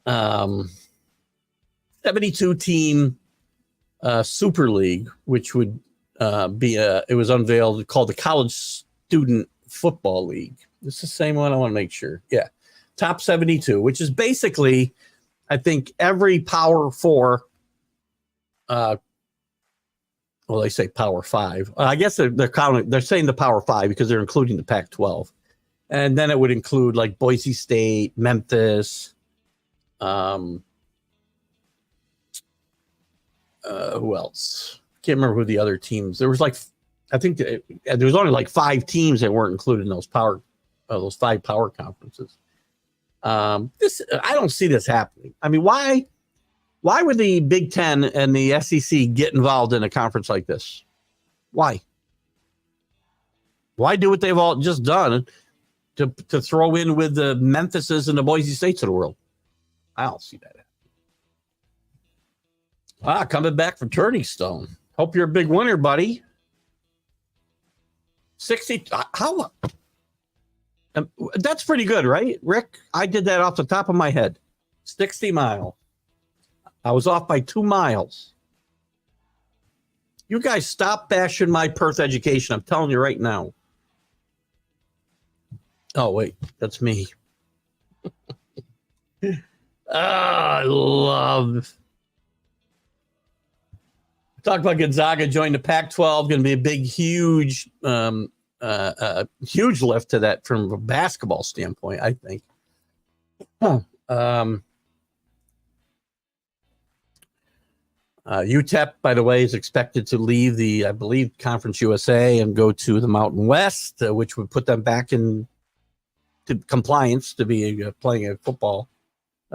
72-team Super League, which would it was unveiled, called the College Student Football League. This is the same one. I want to make sure. Yeah. Top 72, which is basically, I think, every Power 4. They say Power 5. I guess they're counting. They're saying the Power 5 because they're including the Pac-12, and then it would include like Boise State, Memphis. Who else? Can't remember who the other teams. There was there was only like 5 teams that weren't included in those 5 power conferences. I don't see this happening. I mean, why would the Big Ten and the SEC get involved in a conference like this? Why? Why do what they've all just done to throw in with the Memphises and the Boise States of the world? I don't see that. Coming back from Turning Stone. Hope you're a big winner, buddy. 60. How? That's pretty good, right, Rick? I did that off the top of my head. 60 miles. I was off by 2 miles. You guys stop bashing my Perth education. I'm telling you right now. Oh, wait. That's me. I love. Talk about Gonzaga joined the Pac-12. Going to be a big, huge lift to that from a basketball standpoint, I think. UTEP, by the way, is expected to leave the, I believe, Conference USA and go to the Mountain West, which would put them back in to compliance to be playing a football,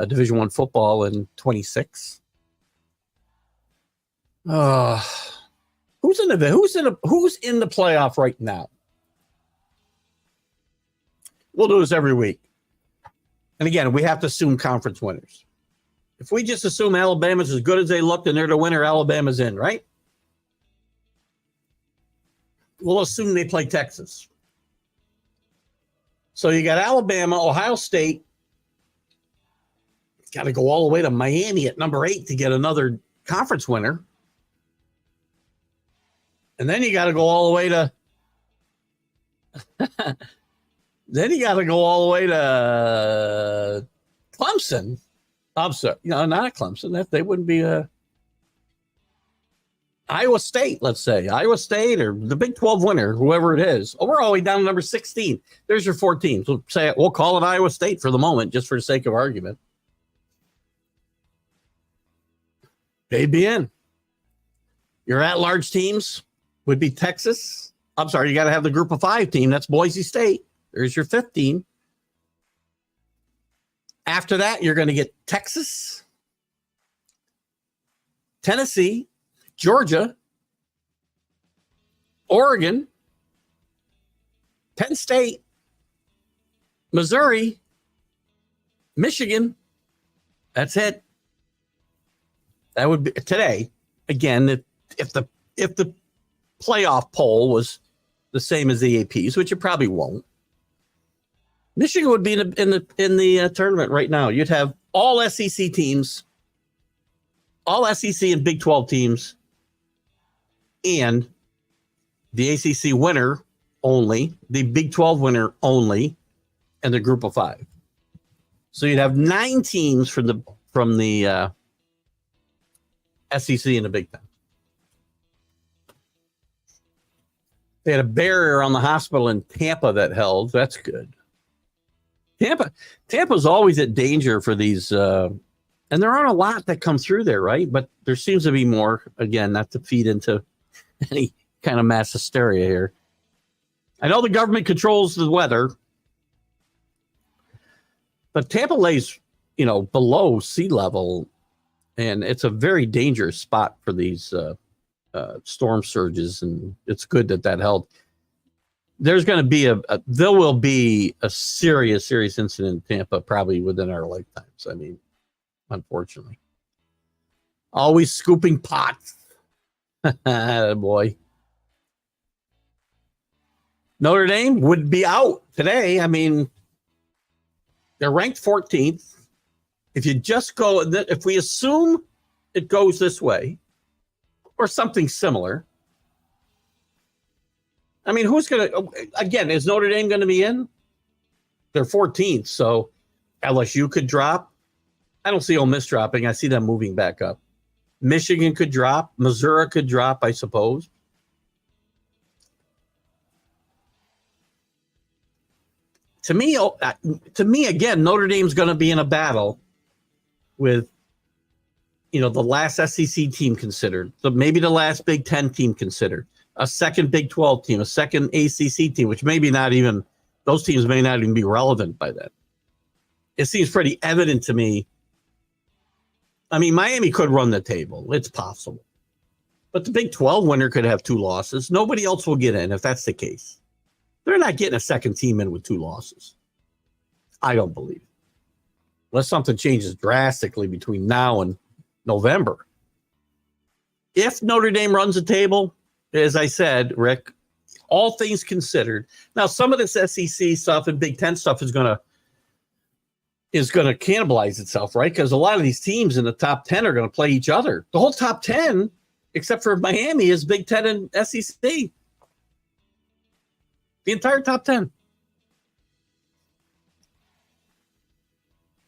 Division I football in 26. Who's in the playoff right now? We'll do this every week. And again, we have to assume conference winners. If we just assume Alabama's as good as they looked and they're the winner, Alabama's in, right? We'll assume they play Texas. So you got Alabama, Ohio State. Got to go all the way to Miami at number 8 to get another conference winner. And then you got to go all the way to Clemson. I'm sorry, not Clemson. They wouldn't be Iowa State, let's say. Iowa State or the Big 12 winner, whoever it is. Oh, we're all the way down to number 16. There's your 4 teams. We'll call it Iowa State for the moment, just for the sake of argument. They'd be in. Your at-large teams would be Texas. I'm sorry, you got to have the group of 5 team. That's Boise State. There's your 15. After that, you're going to get Texas, Tennessee, Georgia, Oregon, Penn State, Missouri, Michigan. That's it. That would be today. Again, if the playoff poll was the same as the APs, which it probably won't, Michigan would be in the tournament right now. You'd have all SEC teams, all SEC and Big 12 teams, and the ACC winner only, the Big 12 winner only, and the group of 5. So you'd have 9 teams from the SEC and the Big 10. They had a barrier on the hospital in Tampa that held. That's good. Tampa's always at danger for these, and there aren't a lot that come through there, right? But there seems to be more, again, not to feed into any kind of mass hysteria here. I know the government controls the weather, but Tampa lays, below sea level, and it's a very dangerous spot for these storm surges, and it's good that held. There's going to be there will be a serious incident in Tampa probably within our lifetimes. I mean, unfortunately. Always scooping pots. Boy. Notre Dame would be out today. I mean, they're ranked 14th. If you just go, if we assume it goes this way or something similar, I mean, who's going to, again, is Notre Dame going to be in? They're 14th, so LSU could drop. I don't see Ole Miss dropping. I see them moving back up. Michigan could drop. Missouri could drop, I suppose. To me, again, Notre Dame's going to be in a battle with, the last SEC team considered, so maybe the last Big 10 team considered. A second Big 12 team, a second ACC team, which maybe not even, those teams may not even be relevant by then. It seems pretty evident to me. I mean, Miami could run the table. It's possible. But the Big 12 winner could have 2 losses. Nobody else will get in if that's the case. They're not getting a second team in with 2 losses. I don't believe. Unless something changes drastically between now and November. If Notre Dame runs the table, as I said, Rick, all things considered. Now, some of this SEC stuff and Big Ten stuff is going to cannibalize itself, right? Because a lot of these teams in the top 10 are going to play each other. The whole top 10, except for Miami, is Big Ten and SEC. The entire top 10.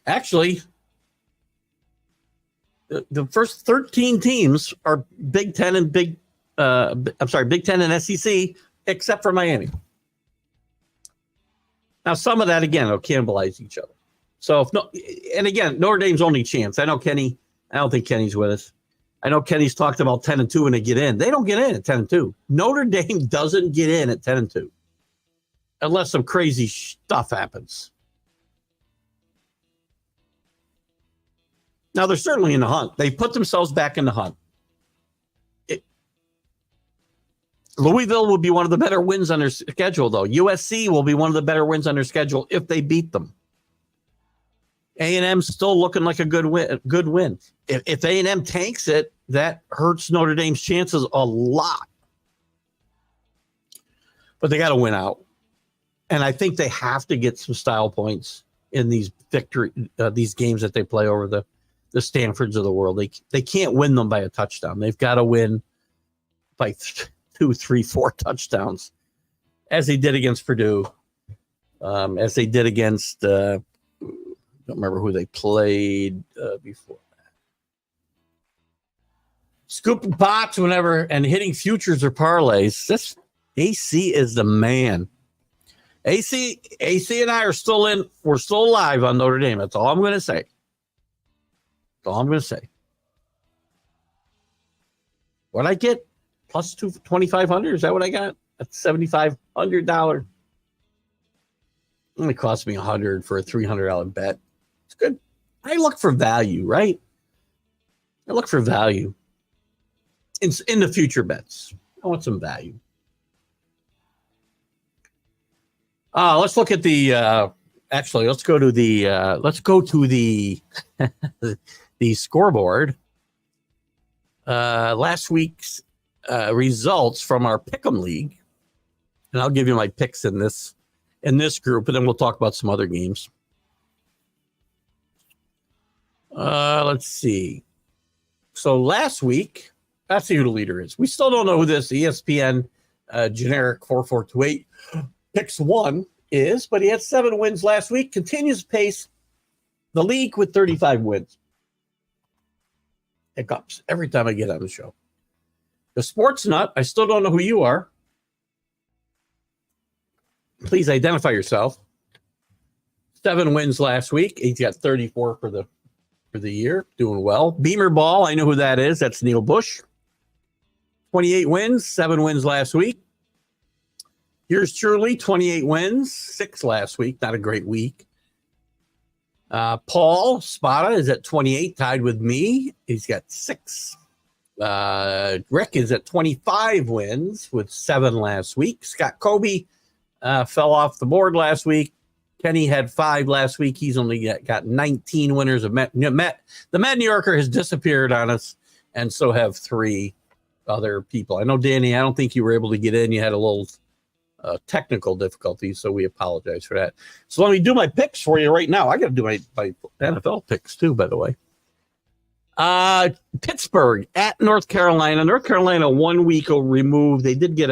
Actually, the first 13 teams are Big Ten and Big Ten and SEC, except for Miami. Now, some of that, again, will cannibalize each other. So, and again, Notre Dame's only chance. I don't think Kenny's with us. I know Kenny's talked about 10-2 when they get in. They don't get in at 10-2. Notre Dame doesn't get in at 10-2 unless some crazy stuff happens. Now, they're certainly in the hunt. They put themselves back in the hunt. Louisville will be one of the better wins on their schedule, though. USC will be one of the better wins on their schedule if they beat them. A&M still looking like a good win. If A&M tanks it, that hurts Notre Dame's chances a lot. But they got to win out. And I think they have to get some style points in these these games that they play over the Stanfords of the world. They can't win them by a touchdown. They've got to win by 2, 3, 4 touchdowns, as they did against Purdue, as they did against, don't remember who they played before that. Scooping pots whenever and hitting futures or parlays. This AC is the man. AC and I are still in. We're still alive on Notre Dame. That's all I'm going to say. That's all I'm going to say. What'd I get? Plus 2,500. Is that what I got? That's $7,500. Only cost me $100 for a $300 bet. It's good. I look for value, right? I look for value in the future bets. I want some value. Let's look at the. Actually, let's go to the. The scoreboard. Last week's results from our Pick'em League, and I'll give you my picks in this group, and then we'll talk about some other games. Let's see. So last week, let's see who the leader is. We still don't know who this ESPN generic 4428 picks one is, but he had 7 wins last week. Continues to pace the league with 35 wins. Hiccups every time I get on the show. The sports nut, I still don't know who you are. Please identify yourself. 7 wins last week. He's got 34 for the year. Doing well. Beamer Ball, I know who that is. That's Neil Bush. 28 wins, 7 wins last week. Yours truly, 28 wins, 6 last week. Not a great week. Paul Spada is at 28, tied with me. He's got 6. Rick is at 25 wins with 7 last week. Scott Kobe fell off the board last week. Kenny had 5 last week. He's only got 19 winners of Met. The Met New Yorker has disappeared on us, and so have 3 other people. I know, Danny, I don't think you were able to get in. You had a little technical difficulties, so we apologize for that. So let me do my picks for you right now. I got to do my NFL picks too, by the way. Pittsburgh at North Carolina. North Carolina 1 week removed. They did get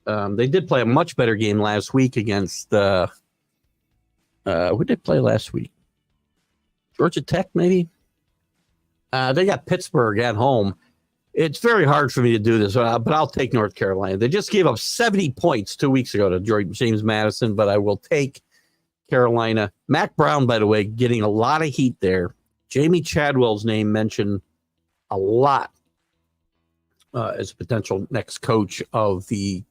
they did play a much better game last week against who did they play last week? Georgia Tech, maybe? They got Pittsburgh at home. It's very hard for me to do this, but I'll take North Carolina. They just gave up 70 points 2 weeks ago to James Madison, but I will take Carolina. Mac Brown, by the way, getting a lot of heat there. Jamie Chadwell's name mentioned a lot as a potential next coach of the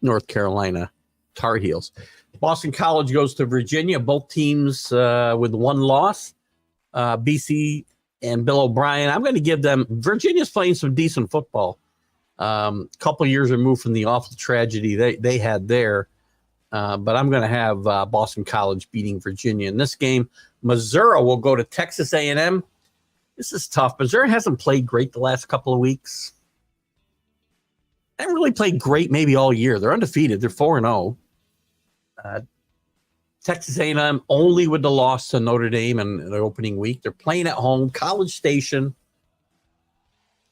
North Carolina Tar Heels. Boston College goes to Virginia. Both teams with 1 loss. BC and Bill O'Brien, I'm going to give them. Virginia's playing some decent football. Couple years removed from the awful tragedy they had there. But I'm going to have Boston College beating Virginia in this game. Missouri will go to Texas A&M. This is tough. Missouri hasn't played great the last couple of weeks. They haven't really played great maybe all year. They're undefeated. They're 4-0. Texas A&M only with the loss to Notre Dame in the opening week. They're playing at home, College Station.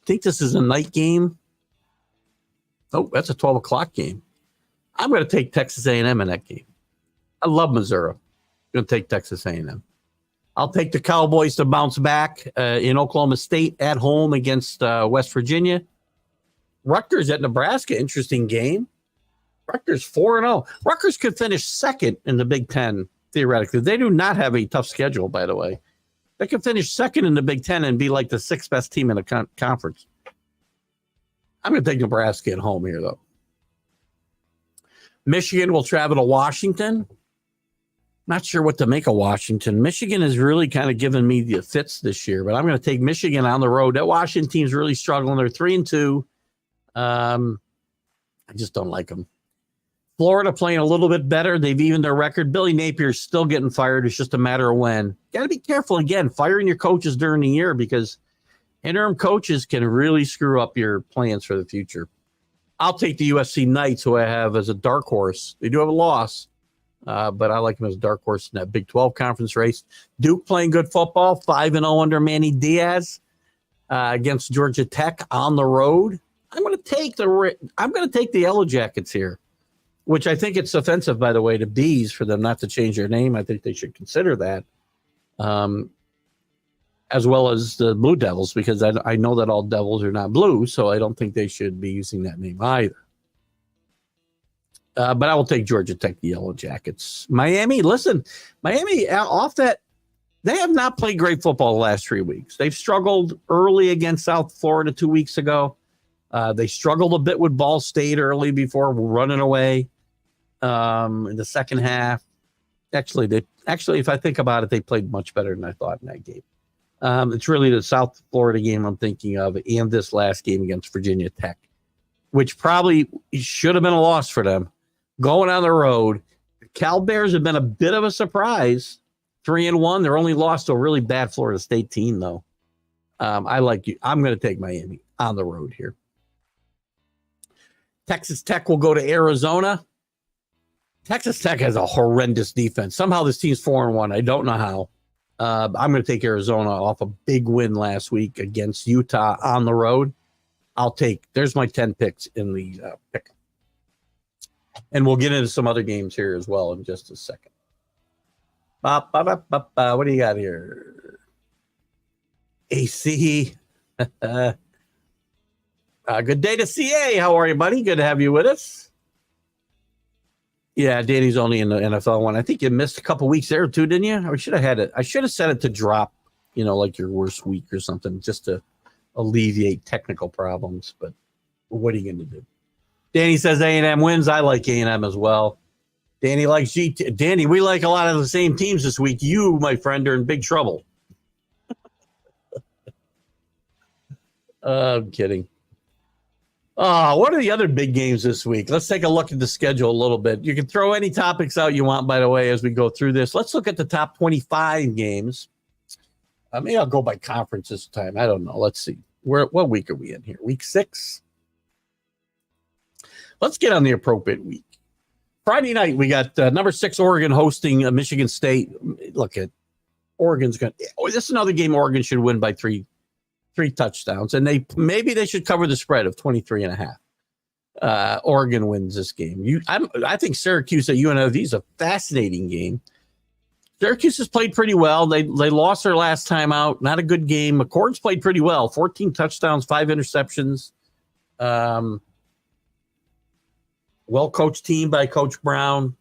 I think this is a night game. Oh, that's a 12 o'clock game. I'm going to take Texas A&M in that game. I love Missouri. I'm going to take Texas A&M. I'll take the Cowboys to bounce back in Oklahoma State at home against West Virginia. Rutgers at Nebraska, interesting game. Rutgers 4-0. Rutgers could finish second in the Big Ten, theoretically. They do not have a tough schedule, by the way. They could finish second in the Big Ten and be like the 6th best team in the conference. I'm going to take Nebraska at home here, though. Michigan will travel to Washington. Not sure what to make of Washington. Michigan has really kind of given me the fits this year, but I'm going to take Michigan on the road. That Washington team's really struggling. They're 3-2. I just don't like them. Florida playing a little bit better. They've evened their record. Billy Napier's still getting fired. It's just a matter of when. Got to be careful, again, firing your coaches during the year because interim coaches can really screw up your plans for the future. I'll take the USC Knights, who I have as a dark horse. They do have a loss, but I like them as a dark horse in that Big 12 conference race. Duke playing good football, 5-0 under Manny Diaz against Georgia Tech on the road. I'm going to take the Yellow Jackets here, which I think it's offensive, by the way, to Bees for them not to change their name. I think they should consider that, as well as the Blue Devils, because I know that all Devils are not blue, so I don't think they should be using that name either. But I will take Georgia Tech, the Yellow Jackets. Miami, off that, they have not played great football the last 3 weeks. They've struggled early against South Florida 2 weeks ago. They struggled a bit with Ball State early before running away in the second half. Actually, if I think about it, they played much better than I thought in that game. It's really the South Florida game I'm thinking of, and this last game against Virginia Tech, which probably should have been a loss for them. Going on the road, the Cal Bears have been a bit of a surprise. 3-1. They're only lost to a really bad Florida State team, though. I like you. I'm going to take Miami on the road here. Texas Tech will go to Arizona. Texas Tech has a horrendous defense. Somehow this team's 4-1. I don't know how. I'm going to take Arizona off a big win last week against Utah on the road. There's my 10 picks in the pick. And we'll get into some other games here as well in just a second. What do you got here? AC. Good day to CA. How are you, buddy? Good to have you with us. Yeah, Danny's only in the NFL one. I think you missed a couple weeks there too, didn't you? I should have had it. I should have set it to drop, like your worst week or something, just to alleviate technical problems. But what are you going to do? Danny says A&M wins. I like A&M as well. Danny likes GT. Danny, we like a lot of the same teams this week. You, my friend, are in big trouble. I'm kidding. What are the other big games this week? Let's take a look at the schedule a little bit. You can throw any topics out you want, by the way, as we go through this. Let's look at the top 25 games. Maybe I'll go by conference this time. I don't know. Let's see. What week are we in here? Week 6? Let's get on the appropriate week. Friday night, we got number 6 Oregon hosting Michigan State. Look at Oregon's going. This is another game Oregon should win by three touchdowns, and maybe they should cover the spread of 23.5. Oregon wins this game. I think Syracuse at UNLV is a fascinating game. Syracuse has played pretty well. They lost their last time out. Not a good game. McCord's played pretty well. 14 touchdowns, 5 interceptions. Well-coached team by Coach Brown.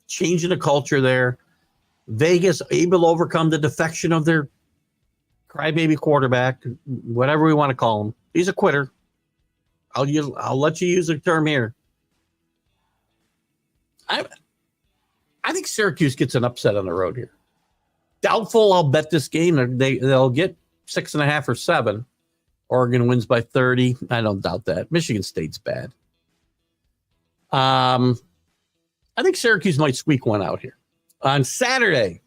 Changing the culture there. Vegas able to overcome the defection of their crybaby quarterback, whatever we want to call him. He's a quitter. I'll let you use the term here. I think Syracuse gets an upset on the road here. Doubtful. I'll bet this game they'll get 6.5 or 7. Oregon wins by 30. I don't doubt that. Michigan State's bad. I think Syracuse might squeak one out here on Saturday,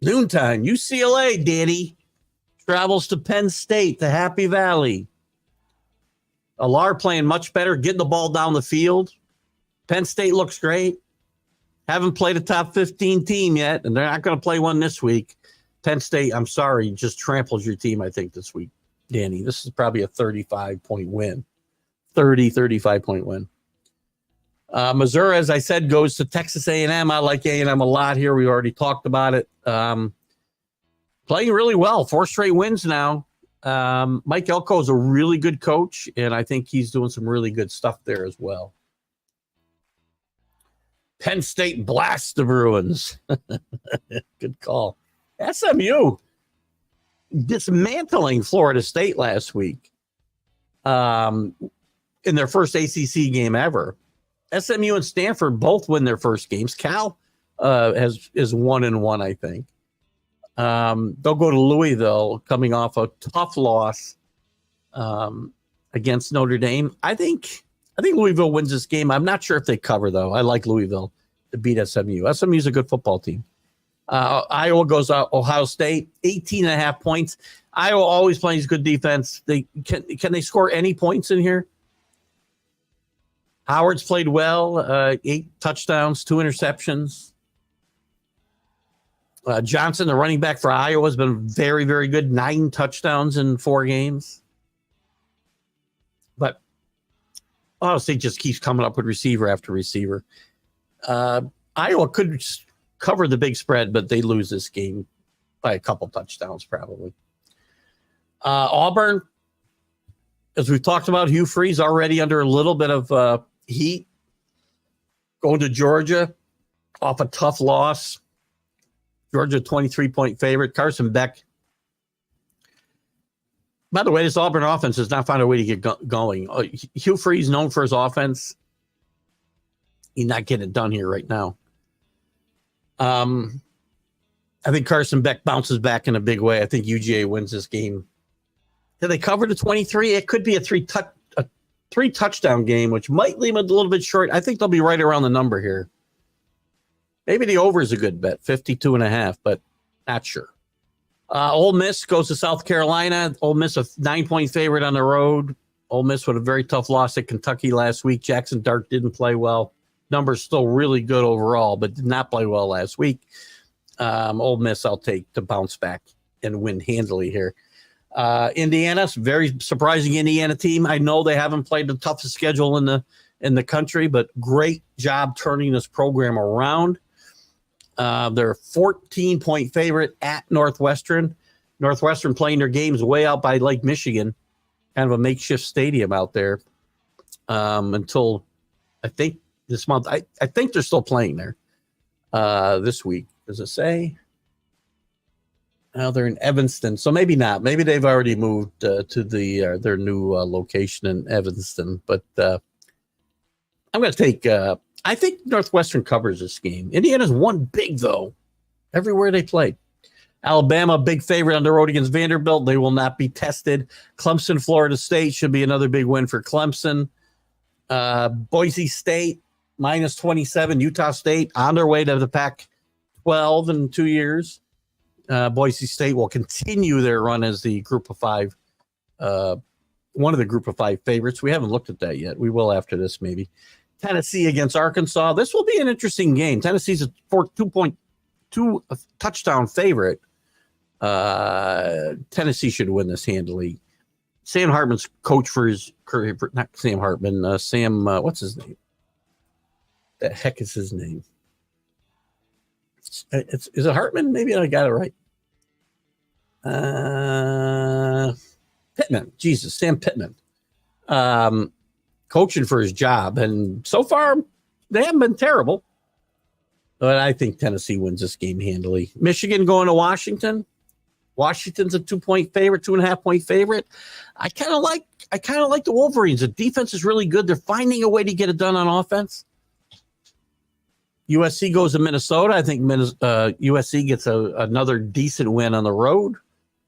noontime. UCLA, Danny, travels to Penn State, the Happy Valley. Alar playing much better, getting the ball down the field. Penn State looks great. Haven't played a top 15 team yet, and they're not going to play one this week. Penn State, I'm sorry, just tramples your team, I think, this week. Danny, this is probably a 35-point win. 35-point win. Missouri, as I said, goes to Texas A&M. I like A&M a lot here. We already talked about it. Playing really well. 4 straight wins now. Mike Elko is a really good coach, and I think he's doing some really good stuff there as well. Penn State blasts the Bruins. Good call. SMU dismantling Florida State last week. in their first ACC game ever. SMU and Stanford both win their first games. Cal is 1-1, I think. They'll go to Louisville coming off a tough loss against Notre Dame. I think Louisville wins this game. I'm not sure if they cover, though. I like Louisville to beat SMU. SMU is a good football team. Iowa goes out Ohio State, 18.5 points. Iowa always plays good defense. Can they score any points in here? Howard's played well, 8 touchdowns, 2 interceptions. Johnson, the running back for Iowa, has been very, very good. 9 touchdowns in 4 games. But Ohio State just keeps coming up with receiver after receiver. Iowa could cover the big spread, but they lose this game by a couple touchdowns probably. Auburn, as we've talked about, Hugh Freeze already under a little bit of heat. Going to Georgia off a tough loss. Georgia 23-point favorite. Carson Beck. By the way, this Auburn offense has not found a way to get going. Hugh Freeze, known for his offense. He's not getting it done here right now. I think Carson Beck bounces back in a big way. I think UGA wins this game. Did they cover the 23? It could be a 3 touchdown game, which might leave it a little bit short. I think they'll be right around the number here. Maybe the over is a good bet, 52.5, but not sure. Ole Miss goes to South Carolina. Ole Miss a 9-point favorite on the road. Ole Miss with a very tough loss at Kentucky last week. Jackson Dart didn't play well. Numbers still really good overall, but did not play well last week. Ole Miss I'll take to bounce back and win handily here. Indiana's very surprising Indiana team. I know they haven't played the toughest schedule in the country, but great job turning this program around. They're a 14-point favorite at Northwestern. Northwestern playing their games way out by Lake Michigan, kind of a makeshift stadium out there until I think this month. I think they're still playing there this week. Does it say? Now they're in Evanston, so maybe not. Maybe they've already moved to their new location in Evanston. But I'm going to take. I think Northwestern covers this game. Indiana's won big though, everywhere they played. Alabama, big favorite on the road against Vanderbilt. They will not be tested. Clemson, Florida State should be another big win for Clemson. Boise State minus 27. Utah State on their way to the Pac-12 in 2 years. Boise State will continue their run as the group of 5, one of the group of 5 favorites. We haven't looked at that yet. We will after this, maybe. Tennessee against Arkansas. This will be an interesting game. Tennessee's a 2.2 touchdown favorite. Tennessee should win this handily. Sam Hartman's coach for his career, not Sam Hartman, what's his name? The heck is his name? Is it Hartman? Maybe I got it right. Pittman. Jesus, Sam Pittman. Coaching for his job. And so far, they haven't been terrible. But I think Tennessee wins this game handily. Michigan going to Washington. Washington's a 2-point favorite, 2.5-point favorite. I kind of like the Wolverines. The defense is really good. They're finding a way to get it done on offense. USC goes to Minnesota. I think USC gets another decent win on the road.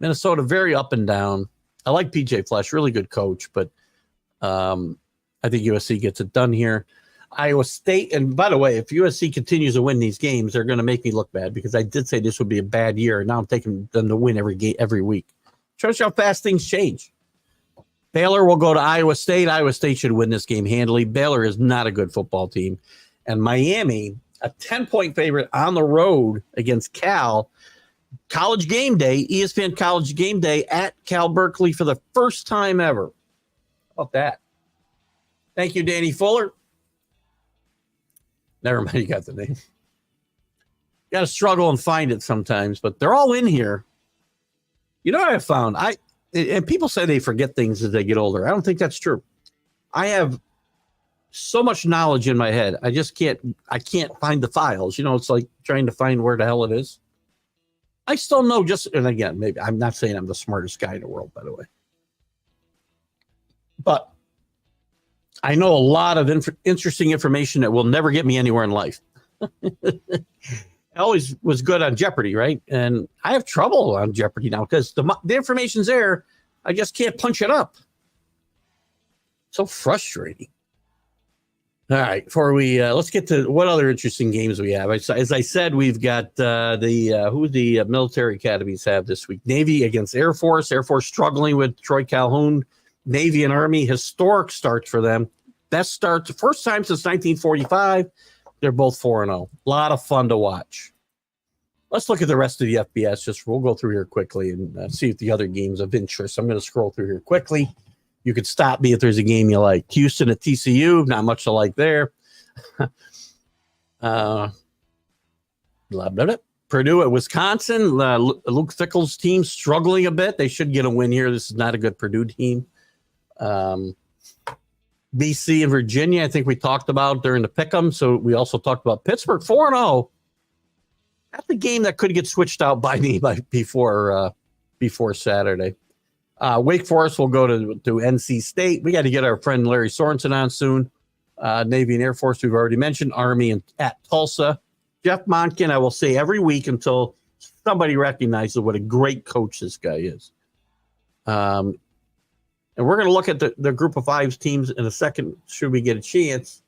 Minnesota very up and down. I like PJ Flesch, really good coach, but I think USC gets it done here. Iowa State, and by the way, if USC continues to win these games, they're going to make me look bad because I did say this would be a bad year. Now I'm taking them to win every week. Shows you how fast things change. Baylor will go to Iowa State. Iowa State should win this game handily. Baylor is not a good football team. And Miami, a 10-point favorite on the road against Cal. College game day, ESPN College game day at Cal Berkeley for the first time ever. How about that? Thank you, Danny Fuller. Never mind, you got the name. You got to struggle and find it sometimes, but they're all in here. You know what I found? And people say they forget things as they get older. I don't think that's true. I have so much knowledge in my head. I can't find the files. You know, it's like trying to find where the hell it is. I still know and again, maybe I'm not saying I'm the smartest guy in the world, by the way. But I know a lot of interesting information that will never get me anywhere in life. I always was good on Jeopardy, right? And I have trouble on Jeopardy now because the information's there. I just can't punch it up. So frustrating. All right, before we let's get to what other interesting games we have. As I said, we've got who the military academies have this week. Navy against Air Force. Air Force struggling with Troy Calhoun. Navy and Army, historic starts for them. Best starts, first time since 1945. They're both 4-0. A lot of fun to watch. Let's look at the rest of the FBS. We'll go through here quickly and see if the other games of interest. I'm going to scroll through here quickly. You could stop me if there's a game you like. Houston at TCU, not much to like there. Blah, blah, blah. Purdue at Wisconsin. Luke Fickell's team struggling a bit. They should get a win here. This is not a good Purdue team. BC and Virginia, I think we talked about during the pick'em. So we also talked about Pittsburgh 4-0. That's the game that could get switched out by me before Saturday. Wake Forest will go to NC State. We got to get our friend Larry Sorensen on soon. Navy and Air Force, we've already mentioned. Army at Tulsa. Jeff Monken, I will say every week until somebody recognizes what a great coach this guy is. And we're going to look at the group of five teams in a second, should we get a chance.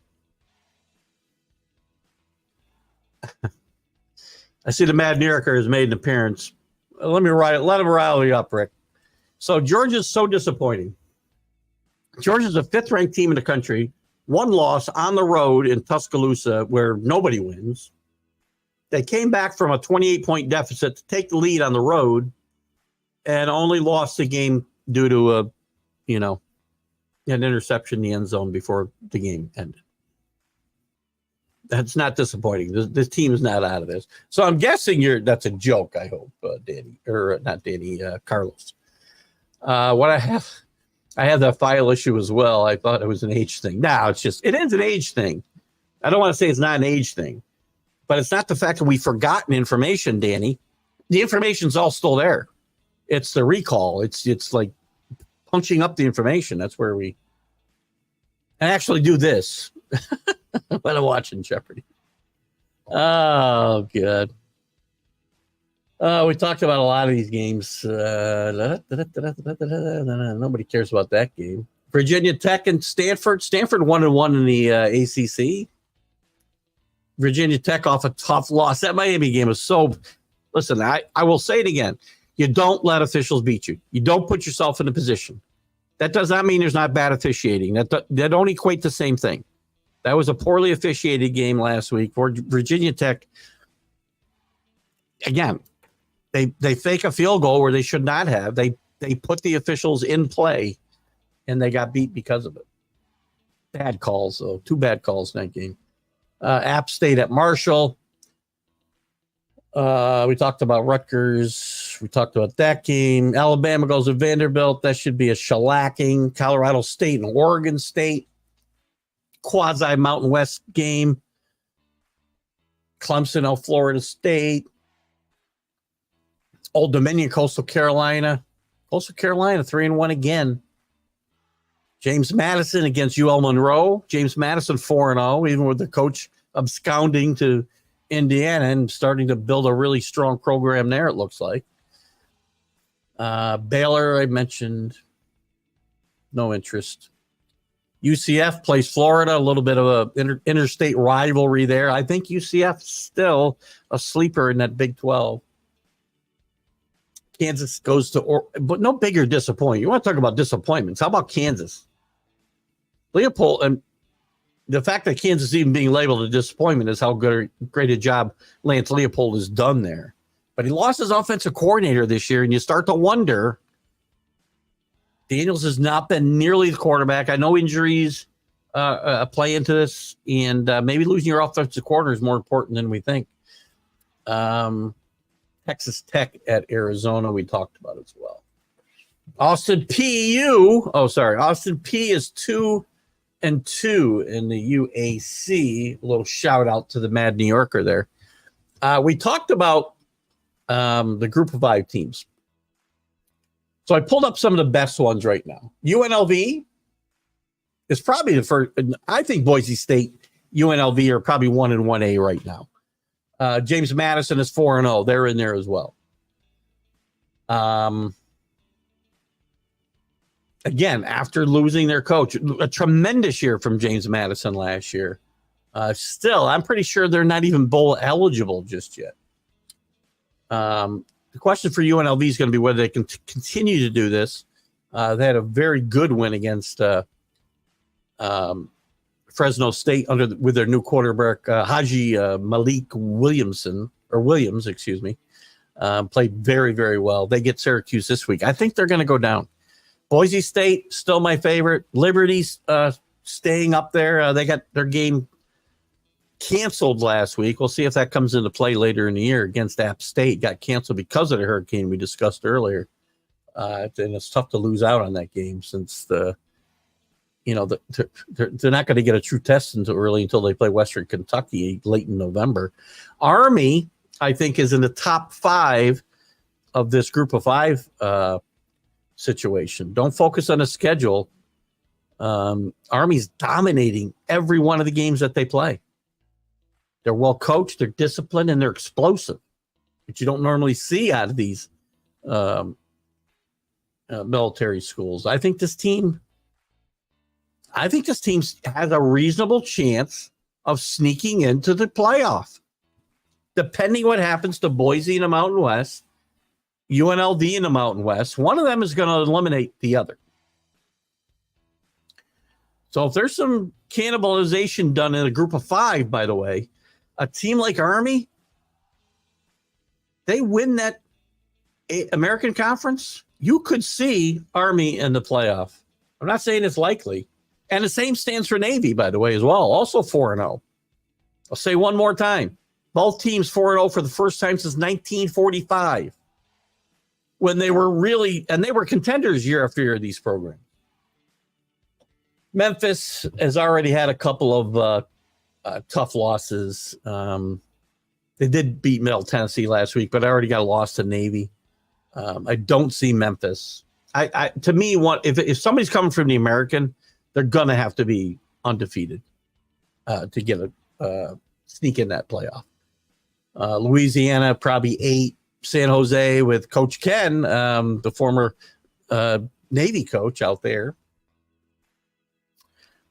I see the Mad New Yorker has made an appearance. Let him rile you up, Rick. So Georgia's so disappointing. Georgia's a fifth-ranked team in the country. One loss on the road in Tuscaloosa where nobody wins. They came back from a 28-point deficit to take the lead on the road and only lost the game due to an interception in the end zone before the game ended. That's not disappointing. This team is not out of this. So I'm guessing that's a joke, I hope, Danny, or not Danny, Carlos. What I have that file issue as well. I thought it was an age thing. No, it is an age thing. I don't want to say it's not an age thing, but it's not the fact that we've forgotten information, Danny. The information's all still there. It's the recall. It's like punching up the information. That's where I actually do this when I'm watching Jeopardy. Oh, good. We talked about a lot of these games. Nobody cares about that game. Virginia Tech and Stanford. Stanford 1-1 in the ACC. Virginia Tech off a tough loss. That Miami game was so. Listen, I will say it again. You don't let officials beat you. You don't put yourself in a position. That does not mean there's not bad officiating. That don't equate the same thing. That was a poorly officiated game last week for Virginia Tech. Again, they fake a field goal where they should not have. They put the officials in play, and they got beat because of it. Bad calls, though. Two bad calls in that game. App State at Marshall. We talked about Rutgers. We talked about that game. Alabama goes to Vanderbilt. That should be a shellacking. Colorado State and Oregon State. Quasi Mountain West game. Clemson at Florida State. Old Dominion, Coastal Carolina. Coastal Carolina, 3-1 again. James Madison against UL Monroe. James Madison 4-0, even with the coach absconding to Indiana and starting to build a really strong program there, it looks like. Baylor, I mentioned. No interest. UCF plays Florida, a little bit of a interstate rivalry there. I think UCF still a sleeper in that Big 12. Kansas goes to, but no bigger disappointment. You want to talk about disappointments? How about Kansas? Leopold, and the fact that Kansas even being labeled a disappointment is how great a job Lance Leopold has done there. But he lost his offensive coordinator this year, and you start to wonder. Daniels has not been nearly the quarterback. I know injuries play into this, and maybe losing your offensive coordinator is more important than we think. Texas Tech at Arizona, we talked about as well. Austin P is 2-2 in the UAC. A little shout out to the Mad New Yorker there. We talked about the group of five teams. So I pulled up some of the best ones right now. UNLV, It's probably the first. I think Boise State, UNLV are probably 1-1A right now. James Madison is 4-0. They're in there as well. Again, after losing their coach, a tremendous year from James Madison last year. Still, I'm pretty sure they're not even bowl eligible just yet. The question for UNLV is going to be whether they can continue to do this. They had a very good win against Fresno State with their new quarterback, Haji Malik Williams, excuse me. Played very, very well. They get Syracuse this week. I think they're going to go down. Boise State, still my favorite. Liberty's staying up there. They got their game canceled last week. We'll see if that comes into play later in the year against App State. Got canceled because of the hurricane we discussed earlier. And it's tough to lose out on that game since they're not going to get a true test until they play Western Kentucky late in November. Army, I think, is in the top 5 of this group of 5 situation. Don't focus on the schedule. Army's dominating every one of the games that they play. They're well coached, they're disciplined, and they're explosive, which you don't normally see out of these military schools. I think this team has a reasonable chance of sneaking into the playoff. Depending what happens to Boise in the Mountain West, UNLV in the Mountain West, one of them is going to eliminate the other. So if there's some cannibalization done in a group of 5, by the way, a team like Army, they win that American Conference, you could see Army in the playoff. I'm not saying it's likely. And the same stands for Navy, by the way, as well. Also 4-0. I'll say one more time. Both teams 4-0 for the first time since 1945. When they were contenders year after year, these programs. Memphis has already had a couple of tough losses. They did beat Middle Tennessee last week, but I already got a loss to Navy. I don't see Memphis. To me, if somebody's coming from the American, they're gonna have to be undefeated to get a sneak in that playoff. Louisiana probably 8. San Jose with Coach Ken, the former Navy coach out there.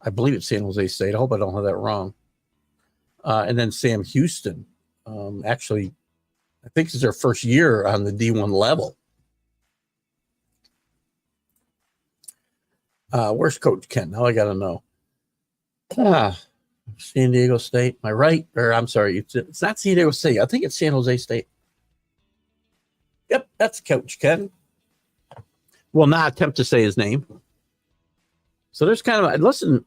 I believe it's San Jose State. I hope I don't have that wrong. And then Sam Houston. Actually, I think it's their first year on the D1 level. Where's Coach Ken? Now I got to know. San Diego State. Am I right? Or I'm sorry, it's not San Diego State. I think it's San Jose State. Yep, that's Coach Ken. Will not attempt to say his name. So there's kind of listen.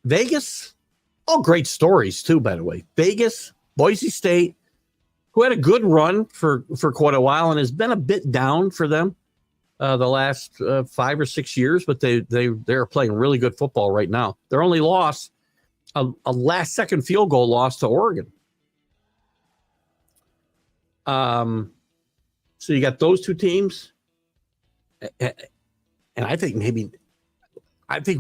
Vegas, all great stories too, by the way. Vegas, Boise State, who had a good run for quite a while and has been a bit down for them the last 5 or 6 years, but they're playing really good football right now. Their only loss, a last second field goal loss to Oregon. So you got those two teams, and I think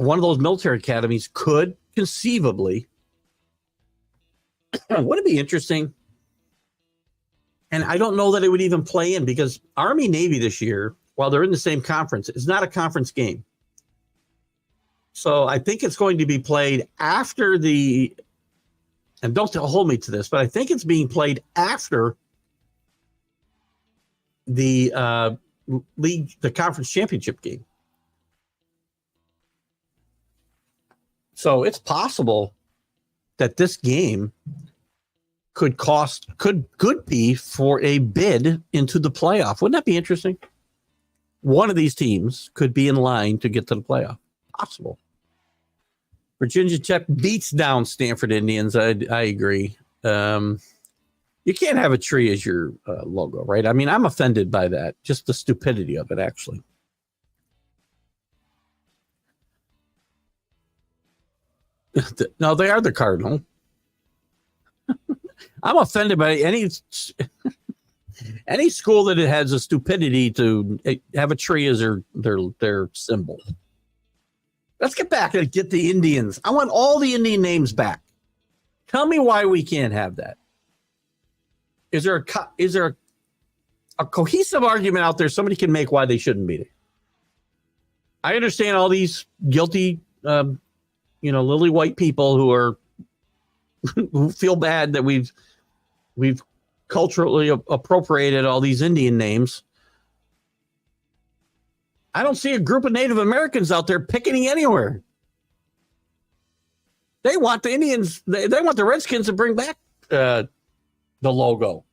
one of those military academies could conceivably. Would it be interesting? And I don't know that it would even play in because Army Navy this year, while they're in the same conference, is not a conference game. So I think it's going to be played after and don't hold me to this, but I think it's being played after the conference championship game. So it's possible that this game could be for a bid into the playoff. Wouldn't that be interesting? One of these teams could be in line to get to the playoff. Possible. Virginia Tech beats down Stanford Indians. I agree. You can't have a tree as your logo, right? I mean, I'm offended by that. Just the stupidity of it, actually. No, they are the Cardinal. I'm offended by any school that it has a stupidity to have a tree as their symbol. Let's get back and get the Indians. I want all the Indian names back. Tell me why we can't have that. Is there a cohesive argument out there somebody can make why they shouldn't be there? I understand all these guilty, lily white people who are who feel bad that we've culturally appropriated all these Indian names. I don't see a group of Native Americans out there picketing anywhere. They want the Indians. They want the Redskins to bring back the logo.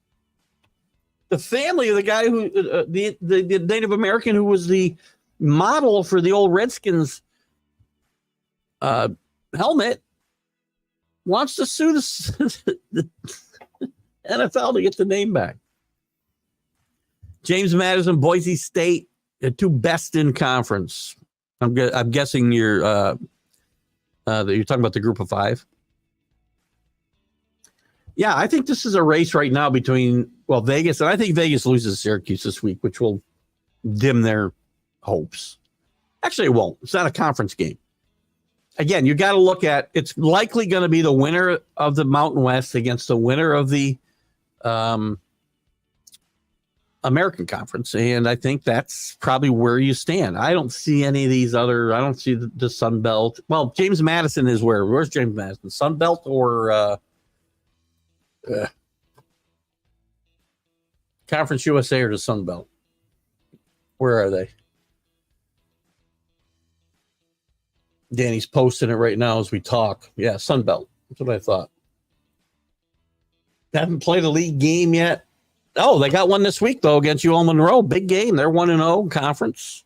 The family of the guy who the Native American who was the model for the old Redskins helmet wants to sue the NFL to get the name back. James Madison, Boise State, the two best in conference. I'm guessing you're talking about the group of five. Yeah, I think this is a race right now between Vegas, and I think Vegas loses Syracuse this week, which will dim their hopes. Actually, it won't. It's not a conference game. Again, you got to look at it's likely going to be the winner of the Mountain West against the winner of the American Conference, and I think that's probably where you stand. I don't see any of these other. I don't see the Sun Belt. Well, James Madison is where? Where's James Madison? Sun Belt or Conference USA or the Sun Belt? Where are they? Danny's posting it right now as we talk. Yeah, Sun Belt. That's what I thought. Haven't played a league game yet. Oh, they got one this week, though, against UL Monroe. Big game. They're 1-0 conference.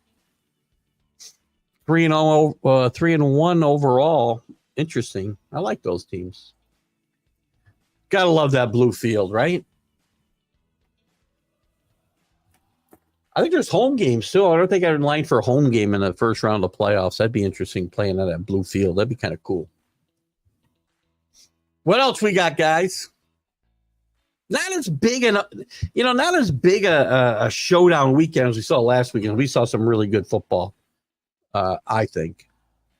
3-0, 3-1 overall. Interesting. I like those teams. Gotta love that blue field, right? I think there's home games, too. I don't think I'm in line for a home game in the first round of playoffs. That'd be interesting playing on that blue field. That'd be kind of cool. What else we got, guys? Not as big a showdown weekend as we saw last weekend. We saw some really good football, I think,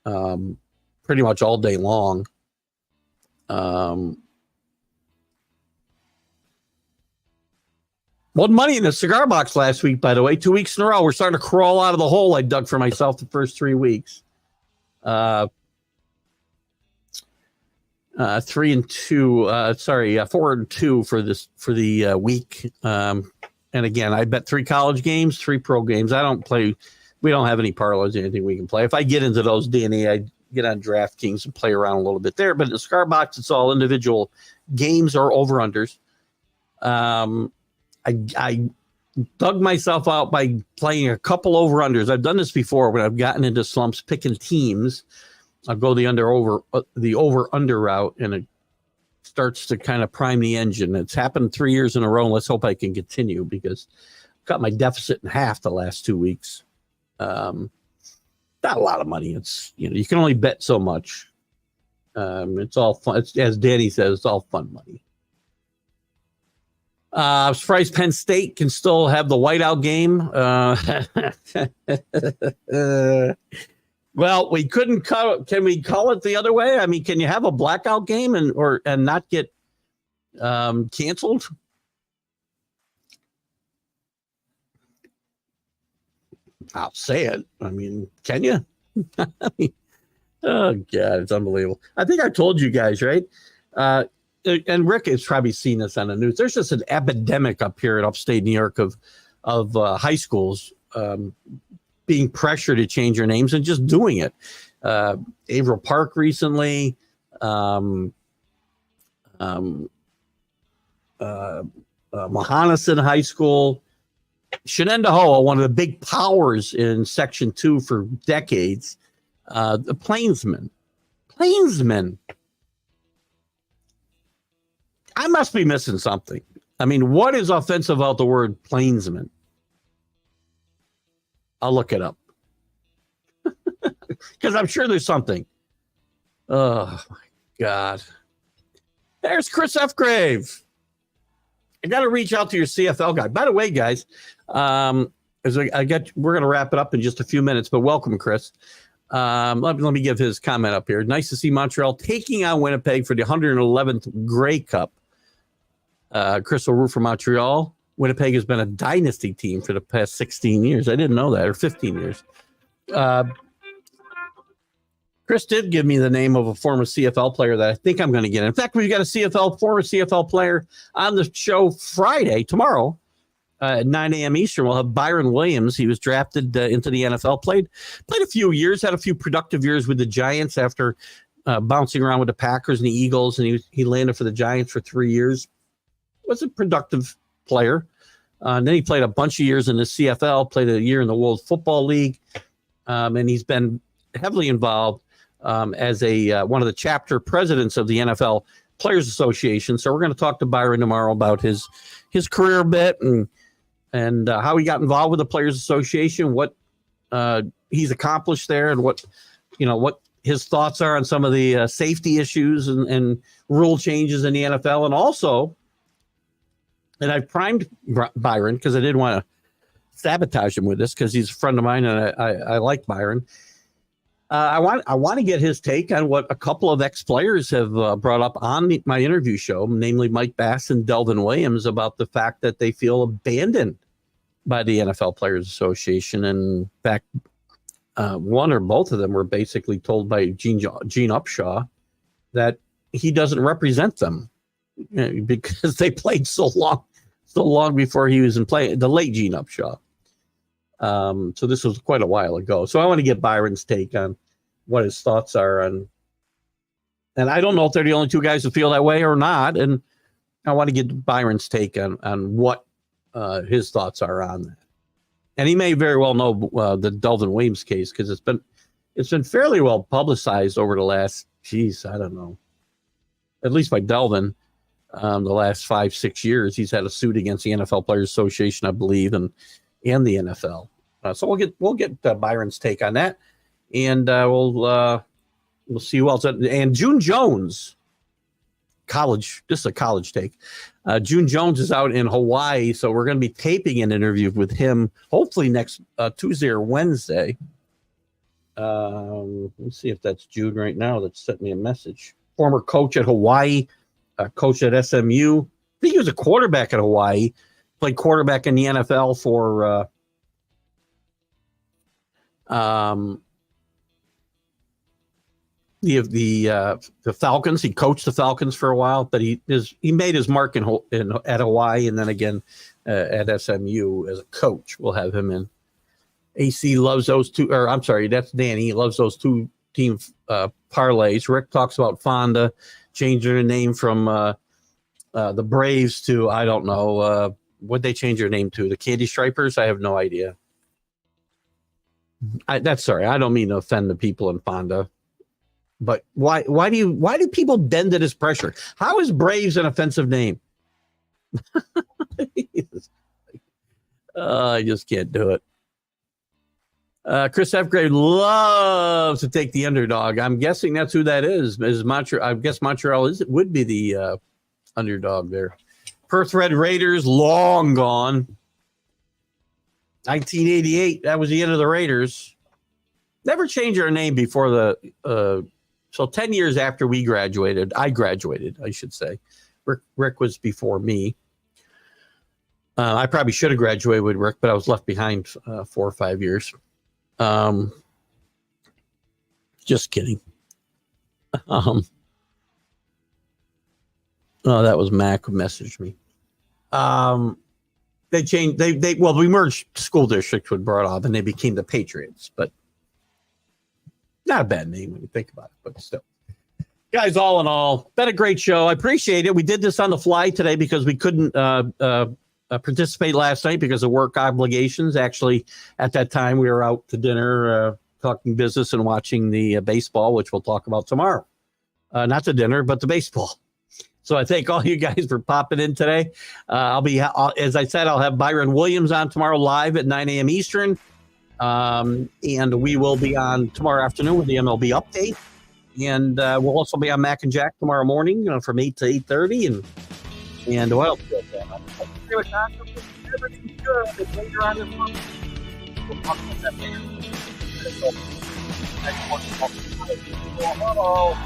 pretty much all day long. Won money in the cigar box last week, by the way. 2 weeks in a row. We're starting to crawl out of the hole I dug for myself the first 3 weeks. 4-2 for the week. And again, I bet 3 college games, 3 pro games. We don't have any parlays or anything we can play. If I get into those, Danny, I get on DraftKings and play around a little bit there. But in the cigar box, it's all individual games or over-unders. I dug myself out by playing a couple over-unders. I've done this before when I've gotten into slumps picking teams. I'll go the over-under route, and it starts to kind of prime the engine. It's happened 3 years in a row, and let's hope I can continue because I've got my deficit in half the last 2 weeks. Not a lot of money. It's you can only bet so much. It's all fun. As Danny says, it's all fun money. I'm surprised Penn State can still have the whiteout game. Well, we couldn't call. Can we call it the other way? I mean, can you have a blackout game and not get canceled? I'll say it. I mean, can you? I mean, oh God, it's unbelievable. I think I told you guys, right? And Rick has probably seen this on the news. There's just an epidemic up here in upstate New York of high schools being pressured to change their names and just doing it. Averill Park recently, Mohonasen High School, Shenendehowa, one of the big powers in Section 2 for decades, the Plainsmen. I must be missing something. I mean, what is offensive about the word Plainsman? I'll look it up. Because I'm sure there's something. Oh, my God. There's Chris F. Grave. I got to reach out to your CFL guy. By the way, guys, we're going to wrap it up in just a few minutes, but welcome, Chris. Let me give his comment up here. Nice to see Montreal taking on Winnipeg for the 111th Grey Cup. Crystal Root for Montreal. Winnipeg has been a dynasty team for the past 16 years. I didn't know that, or 15 years. Chris did give me the name of a former CFL player that I think I'm going to get. In fact, we've got a former CFL player on the show Friday, tomorrow, at 9 a.m. Eastern. We'll have Byron Williams. He was drafted into the NFL, played a few years, had a few productive years with the Giants after bouncing around with the Packers and the Eagles, and he landed for the Giants for 3 years. Was a productive player. And then he played a bunch of years in the CFL, played a year in the World Football League, and he's been heavily involved as one of the chapter presidents of the NFL Players Association. So we're going to talk to Byron tomorrow about his career a bit and how he got involved with the Players Association, what he's accomplished there, and what his thoughts are on some of the safety issues and rule changes in the NFL, and also. And I primed Byron because I didn't want to sabotage him with this because he's a friend of mine and I like Byron. I want to get his take on what a couple of ex-players have brought up on my interview show, namely Mike Bass and Delvin Williams, about the fact that they feel abandoned by the NFL Players Association. And in fact, one or both of them were basically told by Gene Upshaw that he doesn't represent them because they played so long before he was in play. The late Gene Upshaw. So this was quite a while ago. So I want to get Byron's take on what his thoughts are on, and I don't know if they're the only two guys who feel that way or not. And I want to get Byron's take on what his thoughts are on that. And he may very well know the Delvin Williams case because it's been fairly well publicized over the last, I don't know, at least by Delvin. The last 5-6 years, he's had a suit against the NFL Players Association, I believe, and the NFL. So we'll get Byron's take on that, and we'll see who else. And June Jones, college. This is a college take. June Jones is out in Hawaii, so we're going to be taping an interview with him, hopefully next Tuesday or Wednesday. Let's see if that's June right now. That sent me a message. Former coach at Hawaii. Coach at SMU. I think he was a quarterback at Hawaii. Played quarterback in the NFL for the Falcons. He coached the Falcons for a while, but he made his mark at Hawaii, and then again at SMU as a coach. We'll have him in. AC loves those two, or I'm sorry, that's Danny. He loves those two team parlays. Rick talks about Fonda changing their name from the Braves to, I don't know, what'd they change their name to? The Candy Stripers? I have no idea. I don't mean to offend the people in Fonda, but why do people bend to this pressure? How is Braves an offensive name? I just can't do it. Chris F. Gray loves to take the underdog. I'm guessing that's who that is. I guess Montreal would be the underdog there. Perth Red Raiders, long gone. 1988, that was the end of the Raiders. Never changed their name before so 10 years after I graduated, I should say. Rick was before me. I probably should have graduated with Rick, but I was left behind 4 or 5 years. Just kidding. Oh, that was Mac who messaged me. They changed. We merged school districts with Broadhoff, and they became the Patriots. But not a bad name when you think about it. But still, guys, all in all, been a great show. I appreciate it. We did this on the fly today because we couldn't participate last night because of work obligations. Actually, at that time, we were out to dinner, talking business and watching the baseball, which we'll talk about tomorrow. Not the dinner, but the baseball. So I thank all you guys for popping in today. As I said, I'll have Byron Williams on tomorrow live at 9 a.m. Eastern. And we will be on tomorrow afternoon with the MLB update. And we'll also be on Mac and Jack tomorrow morning, from 8 to 8:30. And what else? Everything's good. Later on this month. We'll talk about that later. Huddle.